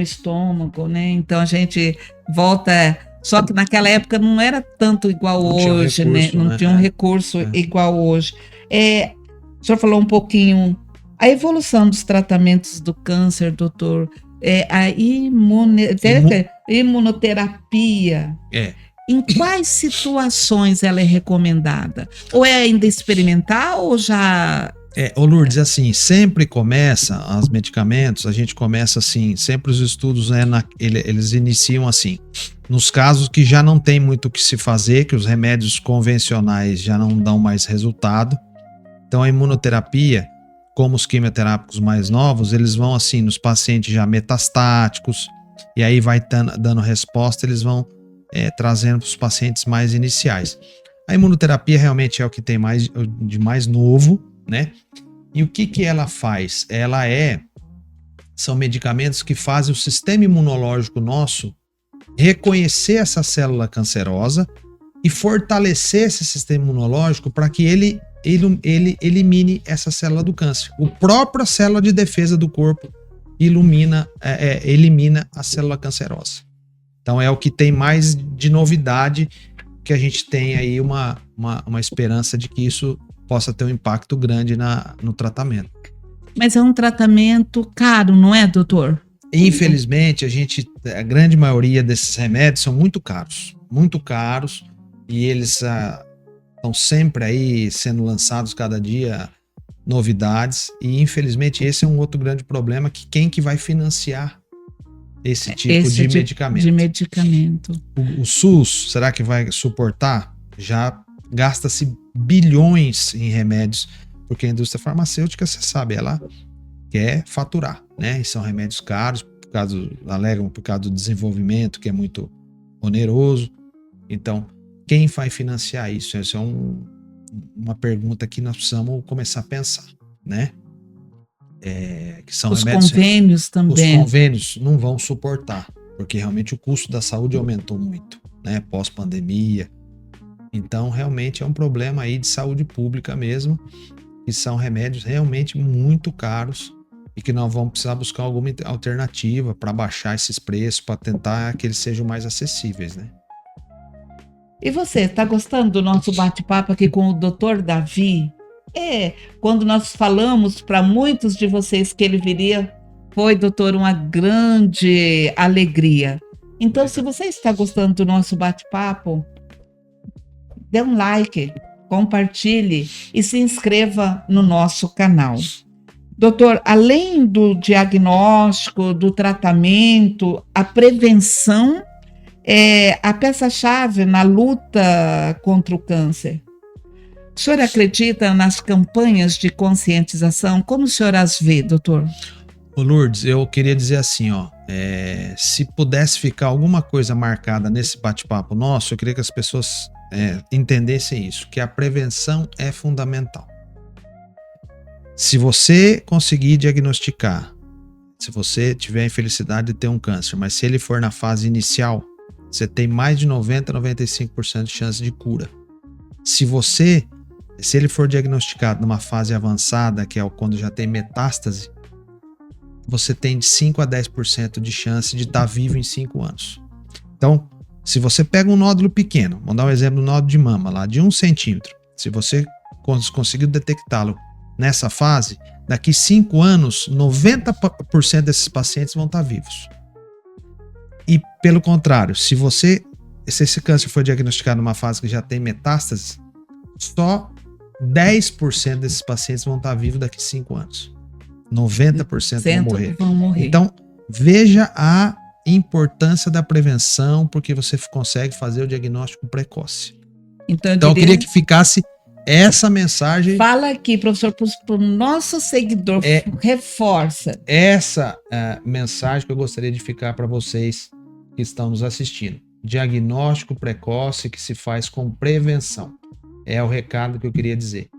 Speaker 1: estômago, né? Então a gente volta, só que naquela época não era tanto igual hoje, né? Não tinha um recurso igual hoje. O senhor falou um pouquinho, a evolução dos tratamentos do câncer, doutor, a imunoterapia. Em quais situações ela é recomendada? Ou é ainda experimental ou já...
Speaker 2: Lourdes, assim, sempre começa, os medicamentos, a gente começa assim, sempre os estudos, né, eles iniciam assim, nos casos que já não tem muito o que se fazer, que os remédios convencionais já não dão mais resultado. Então a imunoterapia, como os quimioterápicos mais novos, eles vão assim, nos pacientes já metastáticos, e aí vai dando resposta, eles vão trazendo para os pacientes mais iniciais. A imunoterapia realmente é o que tem de mais novo, né? E o que ela faz? São medicamentos que fazem o sistema imunológico nosso reconhecer essa célula cancerosa e fortalecer esse sistema imunológico para que ele elimine essa célula do câncer. A própria célula de defesa do corpo elimina a célula cancerosa. Então é o que tem mais de novidade, que a gente tem aí uma esperança de que isso possa ter um impacto grande no tratamento.
Speaker 1: Mas é um tratamento caro, não é, doutor?
Speaker 2: Infelizmente, a grande maioria desses remédios são muito caros, e eles estão sempre aí sendo lançados cada dia novidades, e infelizmente esse é um outro grande problema, que quem que vai financiar esse tipo de medicamento? O SUS, será que vai suportar? Já gasta-se bilhões em remédios, porque a indústria farmacêutica, você sabe, ela quer faturar, né? E são remédios caros, alegam por causa do desenvolvimento, que é muito oneroso. Então, quem vai financiar isso? Essa é uma pergunta que nós precisamos começar a pensar, né? Que são
Speaker 1: os convênios também.
Speaker 2: Os convênios não vão suportar, porque realmente o custo da saúde aumentou muito, né? Pós-pandemia. Então, realmente é um problema aí de saúde pública mesmo, que são remédios realmente muito caros e que nós vamos precisar buscar alguma alternativa para baixar esses preços, para tentar que eles sejam mais acessíveis, né?
Speaker 1: E você, está gostando do nosso bate-papo aqui com o Dr. Davi? Quando nós falamos para muitos de vocês que ele viria, foi, doutor, uma grande alegria. Então, se você está gostando do nosso bate-papo, dê um like, compartilhe e se inscreva no nosso canal. Doutor, além do diagnóstico, do tratamento, a prevenção é a peça-chave na luta contra o câncer. O senhor acredita nas campanhas de conscientização? Como o senhor as vê, doutor?
Speaker 2: Ô Lourdes, eu queria dizer assim, se pudesse ficar alguma coisa marcada nesse bate-papo nosso, eu queria que as pessoas entendessem isso, que a prevenção é fundamental. Se você conseguir diagnosticar, se você tiver a infelicidade de ter um câncer, mas se ele for na fase inicial, você tem mais de 90, 95% de chance de cura. Se ele for diagnosticado numa fase avançada, que é quando já tem metástase, você tem de 5 a 10% de chance de estar vivo em 5 anos. Então, se você pega um nódulo pequeno, vamos dar um exemplo do nódulo de mama lá, de 1 centímetro, se você conseguiu detectá-lo nessa fase, daqui 5 anos, 90% desses pacientes vão estar vivos. E pelo contrário, se esse câncer for diagnosticado numa fase que já tem metástase, só 10% desses pacientes vão estar vivos daqui 5 anos. 90% vão morrer. Então, veja a importância da prevenção, porque você consegue fazer o diagnóstico precoce. Então eu queria que ficasse essa mensagem.
Speaker 1: Fala aqui, professor, para o nosso seguidor, reforça.
Speaker 2: Essa mensagem que eu gostaria de ficar para vocês que estão nos assistindo. Diagnóstico precoce que se faz com prevenção. É o recado que eu queria dizer.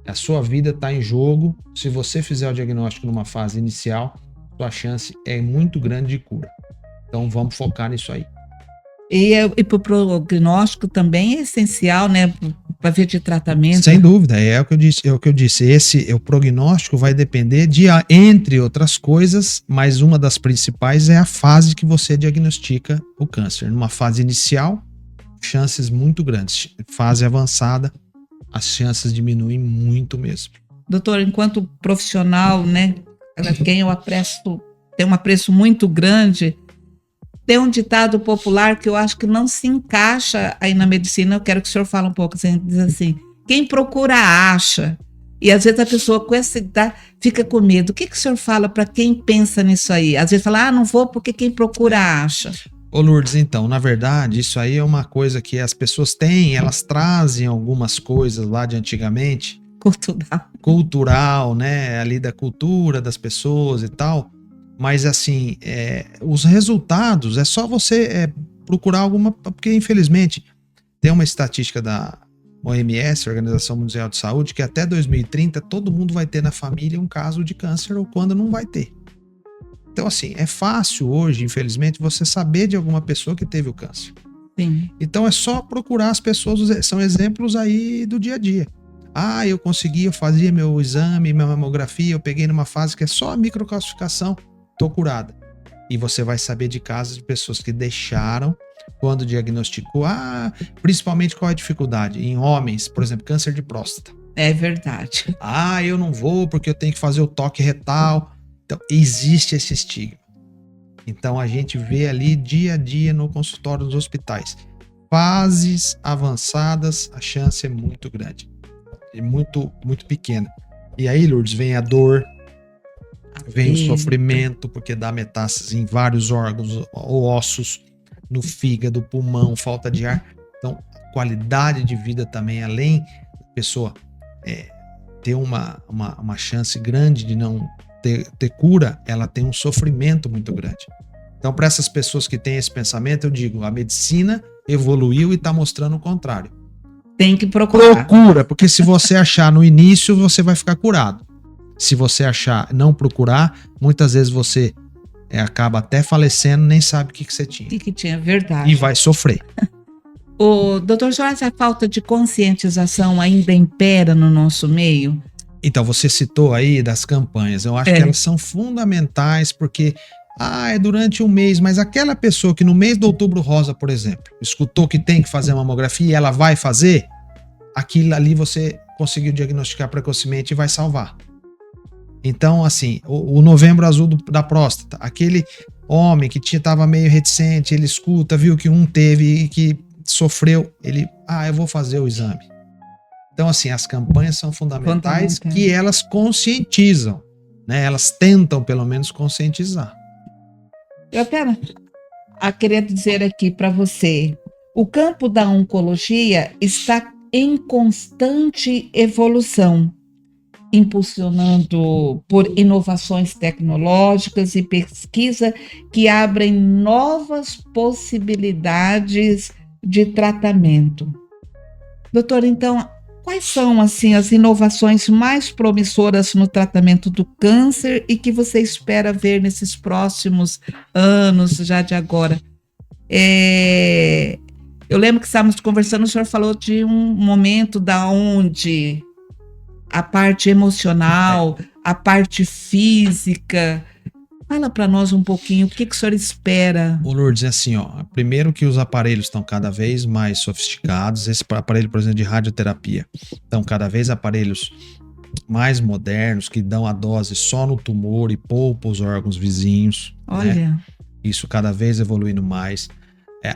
Speaker 2: A sua vida está em jogo. Se você fizer o diagnóstico numa fase inicial, sua chance é muito grande de cura. Então vamos focar nisso aí.
Speaker 1: E para o prognóstico também é essencial, né? Para ver de tratamento.
Speaker 2: Sem dúvida, é o que eu disse. O prognóstico vai depender de, entre outras coisas, mas uma das principais é a fase que você diagnostica o câncer. Numa fase inicial, chances muito grandes. Fase avançada, as chances diminuem muito mesmo.
Speaker 1: Doutor, enquanto profissional, né, quem eu apreço, tem um apreço muito grande, tem um ditado popular que eu acho que não se encaixa aí na medicina, eu quero que o senhor fale um pouco, assim, diz assim, quem procura acha, e às vezes a pessoa com essa idade fica com medo. O que o senhor fala para quem pensa nisso aí? Às vezes fala, não vou porque quem procura acha.
Speaker 2: Ô Lourdes, então, na verdade, isso aí é uma coisa que as pessoas têm, elas trazem algumas coisas lá de antigamente. Cultural, né? Ali da cultura das pessoas e tal. Mas, assim, os resultados, é só você procurar alguma... Porque, infelizmente, tem uma estatística da OMS, Organização Mundial de Saúde, que até 2030 todo mundo vai ter na família um caso de câncer ou quando não vai ter. Então, assim, é fácil hoje, infelizmente, você saber de alguma pessoa que teve o câncer.
Speaker 1: Sim.
Speaker 2: Então, é só procurar as pessoas, são exemplos aí do dia a dia. Eu consegui, eu fazia meu exame, minha mamografia, eu peguei numa fase que é só a microcalcificação, tô curada. E você vai saber de casos de pessoas que deixaram, quando diagnosticou, principalmente qual é a dificuldade? Em homens, por exemplo, câncer de próstata.
Speaker 1: É verdade.
Speaker 2: Eu não vou porque eu tenho que fazer o toque retal. Então, existe esse estigma. Então, a gente vê ali dia a dia no consultório dos hospitais. Fases avançadas, a chance é muito grande. É muito, muito pequena. E aí, Lourdes, vem a dor, vem o sofrimento, porque dá metástase em vários órgãos ou ossos, no fígado, pulmão, falta de ar. Então, qualidade de vida também, além da pessoa ter uma chance grande de não ter cura, ela tem um sofrimento muito grande. Então, para essas pessoas que têm esse pensamento, eu digo, a medicina evoluiu e está mostrando o contrário.
Speaker 1: Tem que procurar.
Speaker 2: Procura, porque se você achar no início, você vai ficar curado. Se você achar não procurar, muitas vezes você acaba até falecendo, nem sabe o que você tinha.
Speaker 1: O que tinha, verdade.
Speaker 2: E vai sofrer.
Speaker 1: O doutor Jorge, a falta de conscientização ainda impera no nosso meio?
Speaker 2: Então, você citou aí das campanhas. Eu acho que elas são fundamentais, porque é durante um mês, mas aquela pessoa que no mês de Outubro Rosa, por exemplo, escutou que tem que fazer a mamografia e ela vai fazer, aquilo ali você conseguiu diagnosticar precocemente e vai salvar. Então, assim, o Novembro Azul da próstata, aquele homem que estava meio reticente, ele escuta, viu que um teve e que sofreu, ele, eu vou fazer o exame. Então, assim, as campanhas são fundamentais que elas conscientizam, né? Elas tentam, pelo menos, conscientizar.
Speaker 1: Eu apenas queria dizer aqui para você, o campo da oncologia está em constante evolução, impulsionando por inovações tecnológicas e pesquisa que abrem novas possibilidades de tratamento. Doutor, então, Quais são, assim, as inovações mais promissoras no tratamento do câncer e que você espera ver nesses próximos anos, já de agora? Eu lembro que estávamos conversando, o senhor falou de um momento da onde a parte emocional, a parte física. Fala para nós um pouquinho, o que o senhor espera?
Speaker 2: O Lourdes, assim, ó, primeiro que os aparelhos estão cada vez mais sofisticados, esse aparelho, por exemplo, de radioterapia, estão cada vez aparelhos mais modernos, que dão a dose só no tumor e poupa os órgãos vizinhos.
Speaker 1: Olha.
Speaker 2: Né? Isso cada vez evoluindo mais.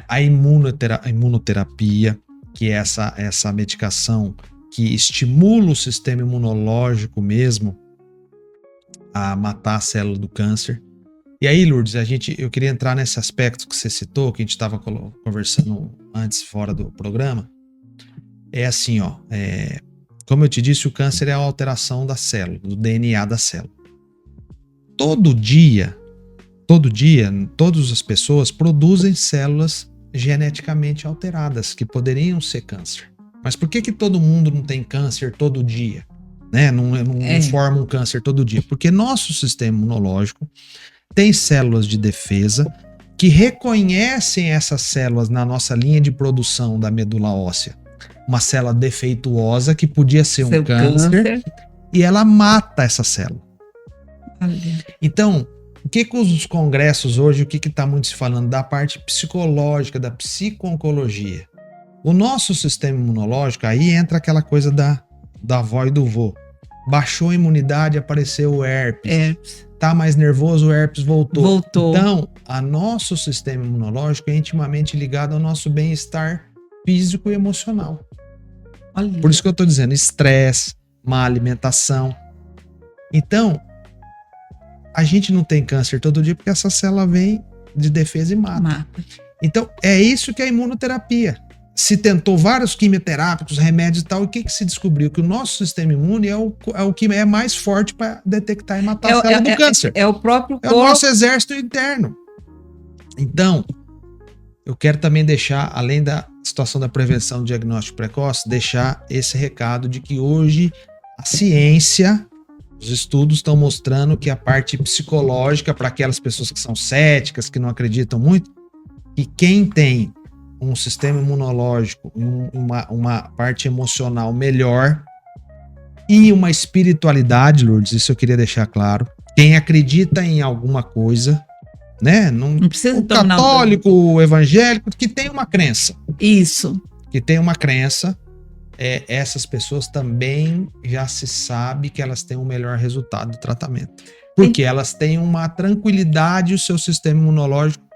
Speaker 2: A imunoterapia, que é essa medicação que estimula o sistema imunológico mesmo a matar a célula do câncer. E aí, Lourdes, eu queria entrar nesse aspecto que você citou, que a gente estava conversando antes fora do programa. É assim, ó, como eu te disse, o câncer é a alteração da célula, do DNA da célula. Todo dia, todas as pessoas produzem células geneticamente alteradas, que poderiam ser câncer. Mas por que todo mundo não tem câncer todo dia? Né? Não forma um câncer todo dia? Porque nosso sistema imunológico tem células de defesa que reconhecem essas células na nossa linha de produção da medula óssea. Uma célula defeituosa que podia ser um câncer e ela mata essa célula.
Speaker 1: Olha.
Speaker 2: Então, o que os congressos hoje, o que está muito se falando da parte psicológica, da psico-oncologia? O nosso sistema imunológico, aí entra aquela coisa da avó e do vô. Baixou a imunidade, apareceu o herpes. Tá mais nervoso, o herpes voltou. Então, o nosso sistema imunológico é intimamente ligado ao nosso bem-estar físico e emocional. Olha. Por isso que eu tô dizendo, estresse, má alimentação. Então, a gente não tem câncer todo dia porque essa célula vem de defesa e mata. Então, é isso que é a imunoterapia. Se tentou vários quimioterápicos, remédios e tal, e o que se descobriu? Que o nosso sistema imune é o que é mais forte para detectar e matar a célula do câncer.
Speaker 1: É o próprio corpo.
Speaker 2: É o nosso exército interno. Então, eu quero também deixar, além da situação da prevenção do diagnóstico precoce, deixar esse recado de que hoje a ciência, os estudos estão mostrando que a parte psicológica, para aquelas pessoas que são céticas, que não acreditam muito, que quem tem um sistema imunológico, uma parte emocional melhor e uma espiritualidade, Lourdes, isso eu queria deixar claro. Quem acredita em alguma coisa, né? Não precisa católico, o evangélico, que tem uma crença.
Speaker 1: Isso.
Speaker 2: Que tem uma crença, essas pessoas também já se sabe que elas têm um melhor resultado do tratamento. Porque elas têm uma tranquilidade, o seu sistema imunológico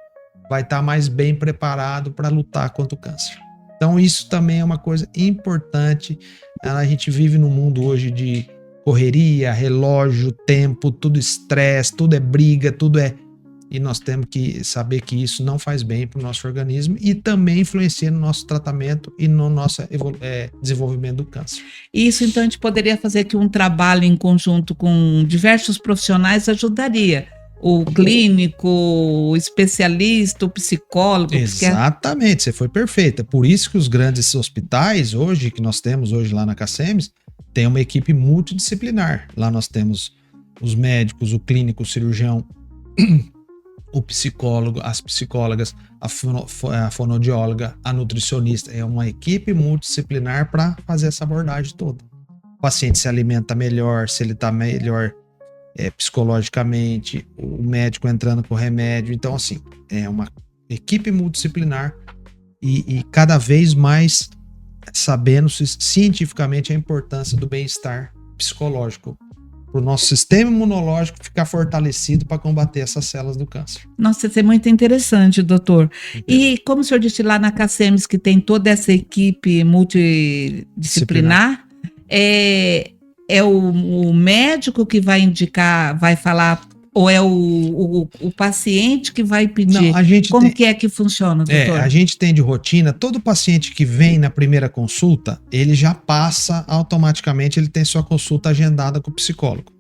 Speaker 2: vai estar mais bem preparado para lutar contra o câncer. Então isso também é uma coisa importante. A gente vive num mundo hoje de correria, relógio, tempo, tudo estresse, tudo é briga, tudo é... E nós temos que saber que isso não faz bem para o nosso organismo e também influencia no nosso tratamento e no nosso desenvolvimento do câncer.
Speaker 1: Isso, então, a gente poderia fazer que um trabalho em conjunto com diversos profissionais ajudaria. O clínico, o especialista, o psicólogo.
Speaker 2: Exatamente, você foi perfeita. Por isso que os grandes hospitais hoje, que nós temos hoje lá na CACEMES, tem uma equipe multidisciplinar. Lá nós temos os médicos, o clínico, o cirurgião, o psicólogo, as psicólogas, a fonoaudióloga, a nutricionista. É uma equipe multidisciplinar para fazer essa abordagem toda. O paciente se alimenta melhor, se ele está melhor psicologicamente, o médico entrando com remédio. Então, assim, é uma equipe multidisciplinar e cada vez mais sabendo cientificamente a importância do bem-estar psicológico para o nosso sistema imunológico ficar fortalecido para combater essas células do câncer. Nossa,
Speaker 1: isso é muito interessante, doutor. E como o senhor disse lá na CACEMES que tem toda essa equipe multidisciplinar, é o médico que vai indicar, vai falar, ou é o paciente que vai pedir?
Speaker 2: Não, a gente
Speaker 1: Como que é que funciona, doutor?
Speaker 2: A gente tem de rotina, todo paciente que vem na primeira consulta, ele já passa automaticamente, ele tem sua consulta agendada com o psicólogo.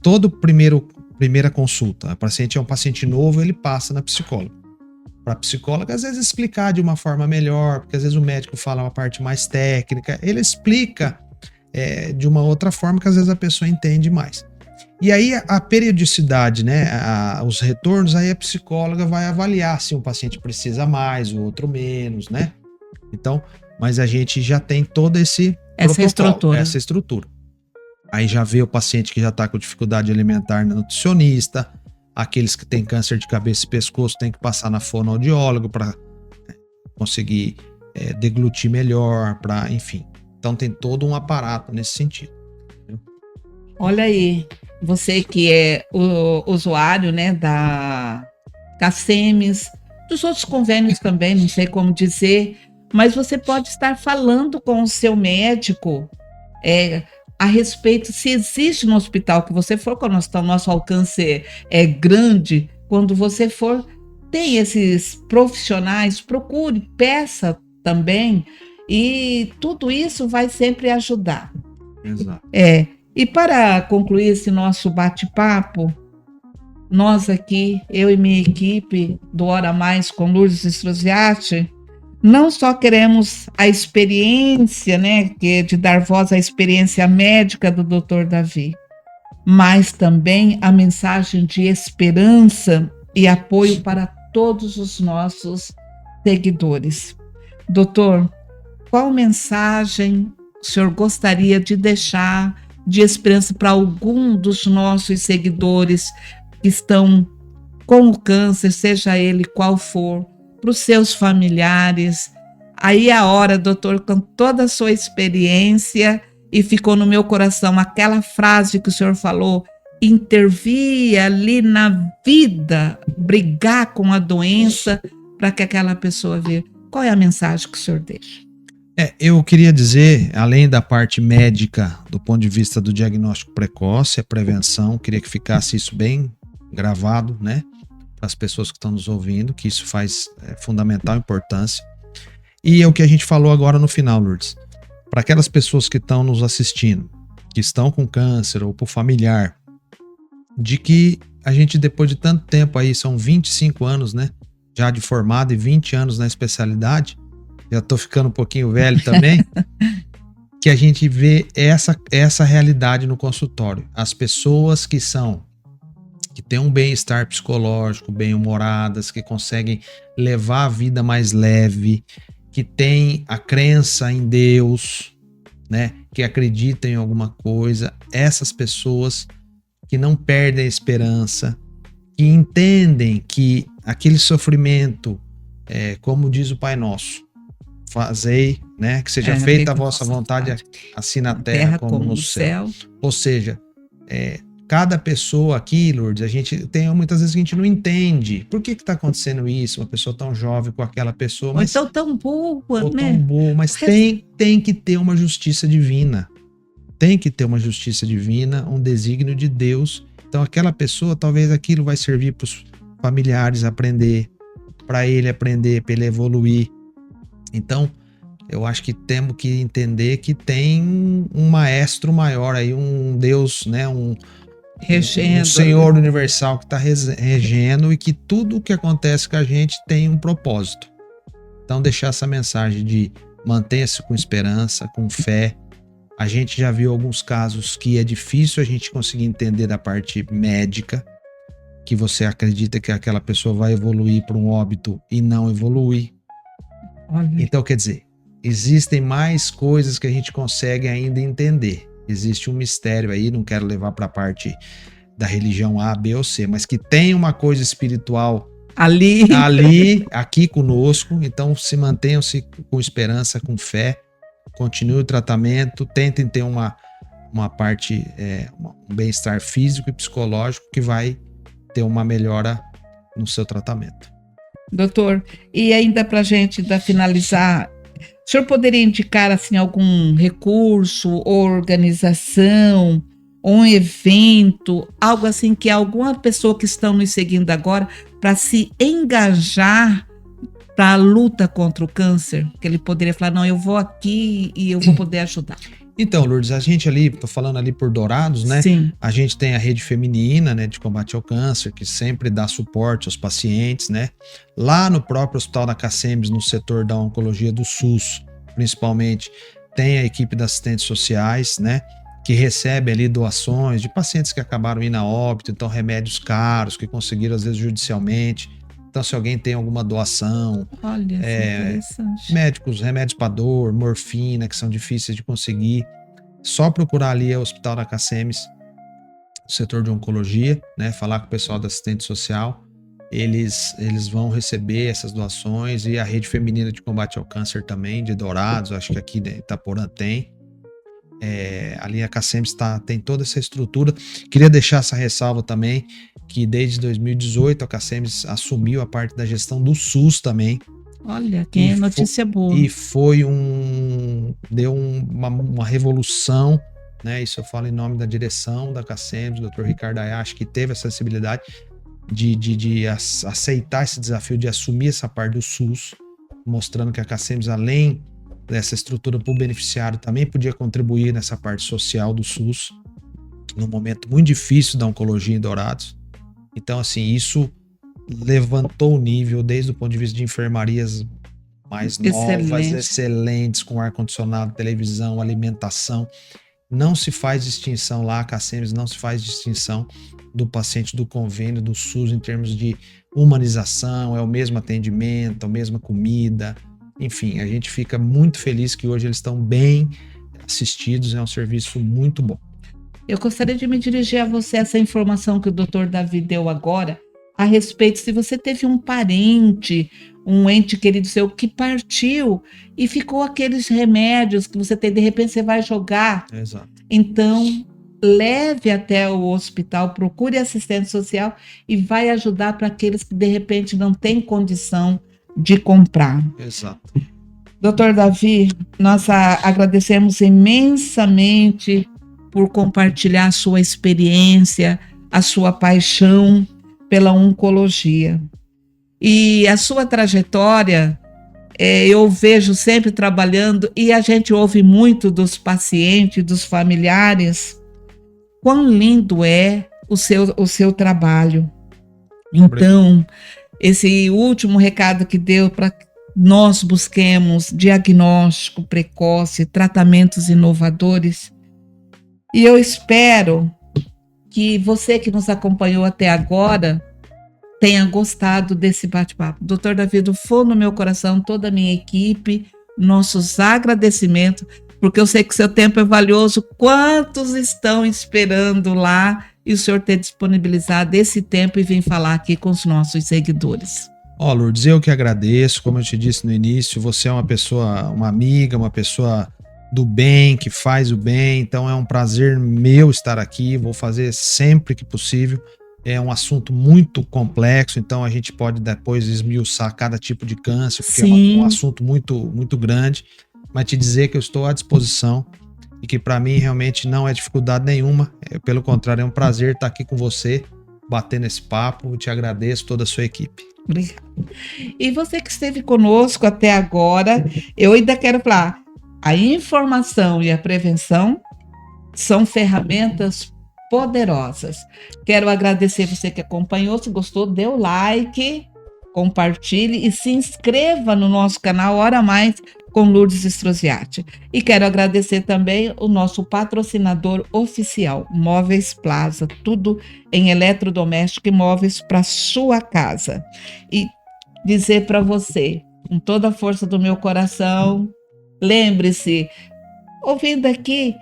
Speaker 2: Todo primeira consulta, o paciente é um paciente novo, ele passa na psicóloga. para a psicóloga, às vezes, explicar de uma forma melhor, porque às vezes o médico fala uma parte mais técnica, ele explica de uma outra forma que às vezes a pessoa entende mais. E aí a periodicidade, né, os retornos, aí a psicóloga vai avaliar se um paciente precisa mais, o outro menos, né? Então, mas a gente já tem todo essa estrutura. Aí já vê o paciente que já está com dificuldade alimentar na nutricionista, aqueles que têm câncer de cabeça e pescoço tem que passar na fonoaudiólogo para conseguir deglutir melhor, enfim. Então tem todo um aparato nesse sentido.
Speaker 1: Olha aí, você que é o usuário, né, da CACEMES, dos outros convênios também, não sei como dizer, mas você pode estar falando com o seu médico a respeito, se existe no hospital que você for, quando o nosso alcance é grande, quando você for, tem esses profissionais, procure, peça também, e tudo isso vai sempre ajudar.
Speaker 2: Exato.
Speaker 1: E para concluir esse nosso bate-papo, nós aqui, eu e minha equipe do Hora Mais com Lourdes Struzziati, não só queremos a experiência, né, que é de dar voz à experiência médica do Dr. Davi, mas também a mensagem de esperança e apoio para todos os nossos seguidores. Doutor, qual mensagem o senhor gostaria de deixar de esperança para algum dos nossos seguidores que estão com o câncer, seja ele qual for, para os seus familiares? Aí a hora, doutor, com toda a sua experiência, e ficou no meu coração aquela frase que o senhor falou, intervir ali na vida, brigar com a doença para que aquela pessoa veja. Qual é a mensagem que o senhor deixa?
Speaker 2: Eu queria dizer, além da parte médica, do ponto de vista do diagnóstico precoce, a prevenção, queria que ficasse isso bem gravado, né, para as pessoas que estão nos ouvindo, que isso faz fundamental importância. E é o que a gente falou agora no final, Lourdes. Para aquelas pessoas que estão nos assistindo, que estão com câncer ou por familiar, de que a gente, depois de tanto tempo aí, são 25 anos, né, já de formado e 20 anos na especialidade, já tô ficando um pouquinho velho também, que a gente vê essa realidade no consultório. As pessoas que têm um bem-estar psicológico, bem-humoradas, que conseguem levar a vida mais leve, que têm a crença em Deus, né, que acreditam em alguma coisa, essas pessoas que não perdem a esperança, que entendem que aquele sofrimento, como diz o Pai Nosso, fazei, né, que seja feita a vossa vontade, assim na terra como no céu. Ou seja, cada pessoa aqui, Lourdes, a gente tem muitas vezes que a gente não entende por que está acontecendo isso, uma pessoa tão jovem com aquela pessoa, mas
Speaker 1: ou tão boa, né?
Speaker 2: Tão boa, mas tem que ter uma justiça divina. Tem que ter uma justiça divina, um desígnio de Deus. Então aquela pessoa, talvez aquilo vai servir para os familiares aprender, para ele aprender, para ele evoluir. Então, eu acho que temos que entender que tem um maestro maior aí, um Deus, né, um Senhor universal que está regendo, e que tudo o que acontece com a gente tem um propósito. Então, deixar essa mensagem de mantenha-se com esperança, com fé. A gente já viu alguns casos que é difícil a gente conseguir entender da parte médica, que você acredita que aquela pessoa vai evoluir para um óbito e não evolui. Então, quer dizer, existem mais coisas que a gente consegue ainda entender. Existe um mistério aí, não quero levar para a parte da religião A, B ou C, mas que tem uma coisa espiritual ali, aqui conosco. Então, mantenham-se com esperança, com fé, continue o tratamento, tentem ter uma parte, um bem-estar físico e psicológico que vai ter uma melhora no seu tratamento.
Speaker 1: Doutor, e ainda para a gente finalizar, o senhor poderia indicar assim, algum recurso, organização, um evento, algo assim que alguma pessoa que estão nos seguindo agora, para se engajar para a luta contra o câncer, que ele poderia falar, não, eu vou aqui e eu vou poder ajudar?
Speaker 2: Então, Lourdes, a gente ali, tô falando ali por Dourados, né?
Speaker 1: Sim.
Speaker 2: A gente tem a rede feminina, né, de combate ao câncer, que sempre dá suporte aos pacientes, né? Lá no próprio Hospital da Cacemes, no setor da oncologia do SUS, principalmente, tem a equipe de assistentes sociais, né? Que recebe ali doações de pacientes que acabaram indo a óbito, então remédios caros, que conseguiram às vezes judicialmente. Então, se alguém tem alguma doação,
Speaker 1: Olha, interessante.
Speaker 2: remédios para dor, morfina, que são difíceis de conseguir, só procurar ali o Hospital da Cacemes, o setor de oncologia, né? Falar com o pessoal da assistente social, eles vão receber essas doações, e a rede feminina de combate ao câncer também, de Dourados, acho que aqui de Itaporã tem. Ali a Cacemes tem toda essa estrutura. Queria deixar essa ressalva também, que desde 2018 a Cacemes assumiu a parte da gestão do SUS também.
Speaker 1: Olha, que notícia boa.
Speaker 2: E deu uma revolução, né? Isso eu falo em nome da direção da Cacemes, Dr. Ricardo Ayashi, que teve a sensibilidade de aceitar esse desafio, de assumir essa parte do SUS, mostrando que a Cacemes, além dessa estrutura para o beneficiário, também podia contribuir nessa parte social do SUS, num momento muito difícil da oncologia em Dourados. Então, assim, isso levantou o nível desde o ponto de vista de enfermarias mais novas, excelentes, com ar-condicionado, televisão, alimentação. Não se faz distinção lá, a Cacemes não se faz distinção do paciente do convênio, do SUS, em termos de humanização, é o mesmo atendimento, a mesma comida. Enfim, a gente fica muito feliz que hoje eles estão bem assistidos, é um serviço muito bom.
Speaker 1: Eu gostaria de me dirigir a você essa informação que o Dr. Davi deu agora, a respeito se você teve um parente, um ente querido seu que partiu e ficou aqueles remédios que você tem, de repente você vai jogar.
Speaker 2: Exato.
Speaker 1: Então, leve até o hospital, procure assistente social e vai ajudar para aqueles que de repente não têm condição de comprar.
Speaker 2: Exato.
Speaker 1: Dr. Davi, nós agradecemos imensamente por compartilhar a sua experiência, a sua paixão pela oncologia. E a sua trajetória, eu vejo sempre trabalhando, e a gente ouve muito dos pacientes, dos familiares, quão lindo é o seu trabalho. Então, esse último recado que deu para nós busquemos diagnóstico precoce, tratamentos inovadores. E eu espero que você que nos acompanhou até agora tenha gostado desse bate-papo. Dr. Davi, do fundo do meu coração, toda a minha equipe, nossos agradecimentos, porque eu sei que seu tempo é valioso. Quantos estão esperando lá e o senhor ter disponibilizado esse tempo e vir falar aqui com os nossos seguidores?
Speaker 2: Lourdes, eu que agradeço. Como eu te disse no início, você é uma pessoa, uma amiga, uma pessoa do bem, que faz o bem, então é um prazer meu estar aqui, vou fazer sempre que possível. É um assunto muito complexo, então a gente pode depois esmiuçar cada tipo de câncer, porque é um assunto muito, muito grande, mas te dizer que eu estou à disposição e que para mim realmente não é dificuldade nenhuma, pelo contrário, é um prazer estar aqui com você, batendo esse papo. Eu te agradeço, toda a sua equipe.
Speaker 1: Obrigada. E você que esteve conosco até agora, eu ainda quero falar, a informação e a prevenção são ferramentas poderosas. Quero agradecer você que acompanhou. Se gostou, dê o like, compartilhe e se inscreva no nosso canal Hora Mais com Lourdes Strozziati. E quero agradecer também o nosso patrocinador oficial, Móveis Plaza, tudo em eletrodoméstico e móveis para sua casa. E dizer para você, com toda a força do meu coração, lembre-se, ouvindo aqui,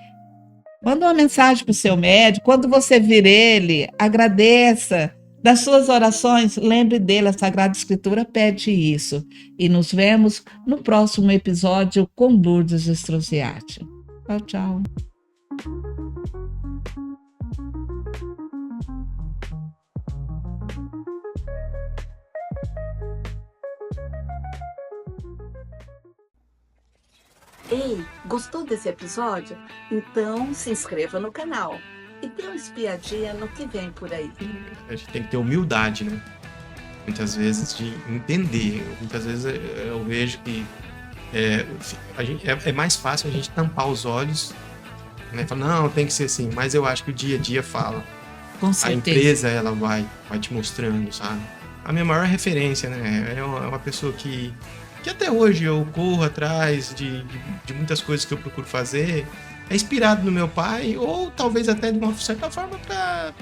Speaker 1: manda uma mensagem para o seu médico. Quando você vir ele, agradeça. Das suas orações, lembre dele. A Sagrada Escritura pede isso. E nos vemos no próximo episódio com Lourdes Strozziati. Tchau, tchau.
Speaker 3: Ei, gostou desse episódio? Então se inscreva no canal e dê uma espiadinha no que vem por aí.
Speaker 4: A gente tem que ter humildade, né? Muitas vezes de entender. Muitas vezes eu vejo que é mais fácil a gente tampar os olhos né? Fala, não, tem que ser assim. Mas eu acho que o dia a dia fala.
Speaker 1: Com
Speaker 4: A
Speaker 1: certeza.
Speaker 4: empresa, ela vai te mostrando, sabe? A minha maior referência, né? É uma pessoa que até hoje eu corro atrás de muitas coisas que eu procuro fazer. É inspirado no meu pai, ou talvez até de uma certa forma para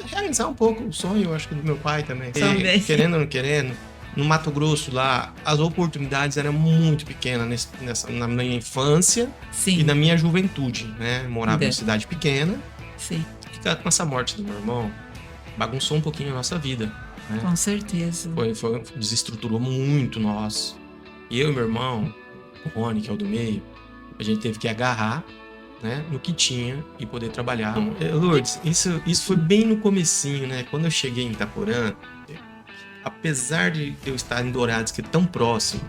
Speaker 4: realizar um pouco o sonho, eu acho que do meu pai também.
Speaker 1: Também.
Speaker 4: Querendo ou não querendo, no Mato Grosso lá, as oportunidades eram muito pequenas na minha infância
Speaker 1: Sim.
Speaker 4: e na minha juventude, né? Morava em uma
Speaker 1: Sim.
Speaker 4: cidade pequena.
Speaker 1: Sim,
Speaker 4: Com essa morte do meu irmão, bagunçou um pouquinho a nossa vida, né?
Speaker 1: com certeza.
Speaker 4: Desestruturou muito nós. E eu e meu irmão, o Rony, que é o do meio, a gente teve que agarrar, né, no que tinha e poder trabalhar. Lourdes, isso foi bem no comecinho, né? Quando eu cheguei em Itaporã, apesar de eu estar em Dourados, que é tão próximo,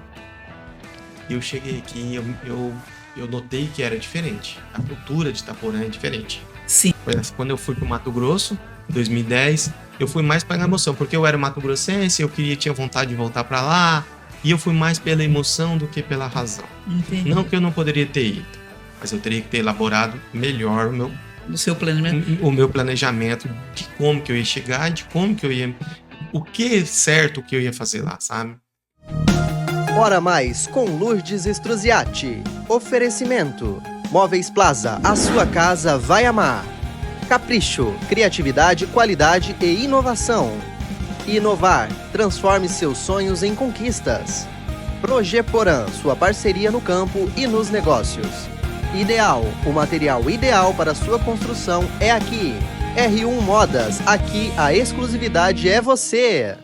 Speaker 4: eu cheguei aqui, eu notei que era diferente. A cultura de Itaporã é diferente.
Speaker 1: Sim.
Speaker 4: Quando eu fui pro Mato Grosso, em 2010, eu fui mais pela emoção, porque eu era mato-grossense, tinha vontade de voltar para lá, e eu fui mais pela emoção do que pela razão.
Speaker 1: Entendi.
Speaker 4: Não que eu não poderia ter ido, mas eu teria que ter elaborado melhor
Speaker 1: Do seu planejamento.
Speaker 4: o meu planejamento de como que eu ia chegar, de como que eu ia... O que certo que eu ia fazer lá, sabe?
Speaker 5: Hora Mais com Lourdes Struziati. Oferecimento: Móveis Plaza, a sua casa vai amar. Capricho, criatividade, qualidade e inovação. Inovar, transforme seus sonhos em conquistas. Projeporan, sua parceria no campo e nos negócios. Ideal, o material ideal para sua construção é aqui. R1 Modas, aqui a exclusividade é você.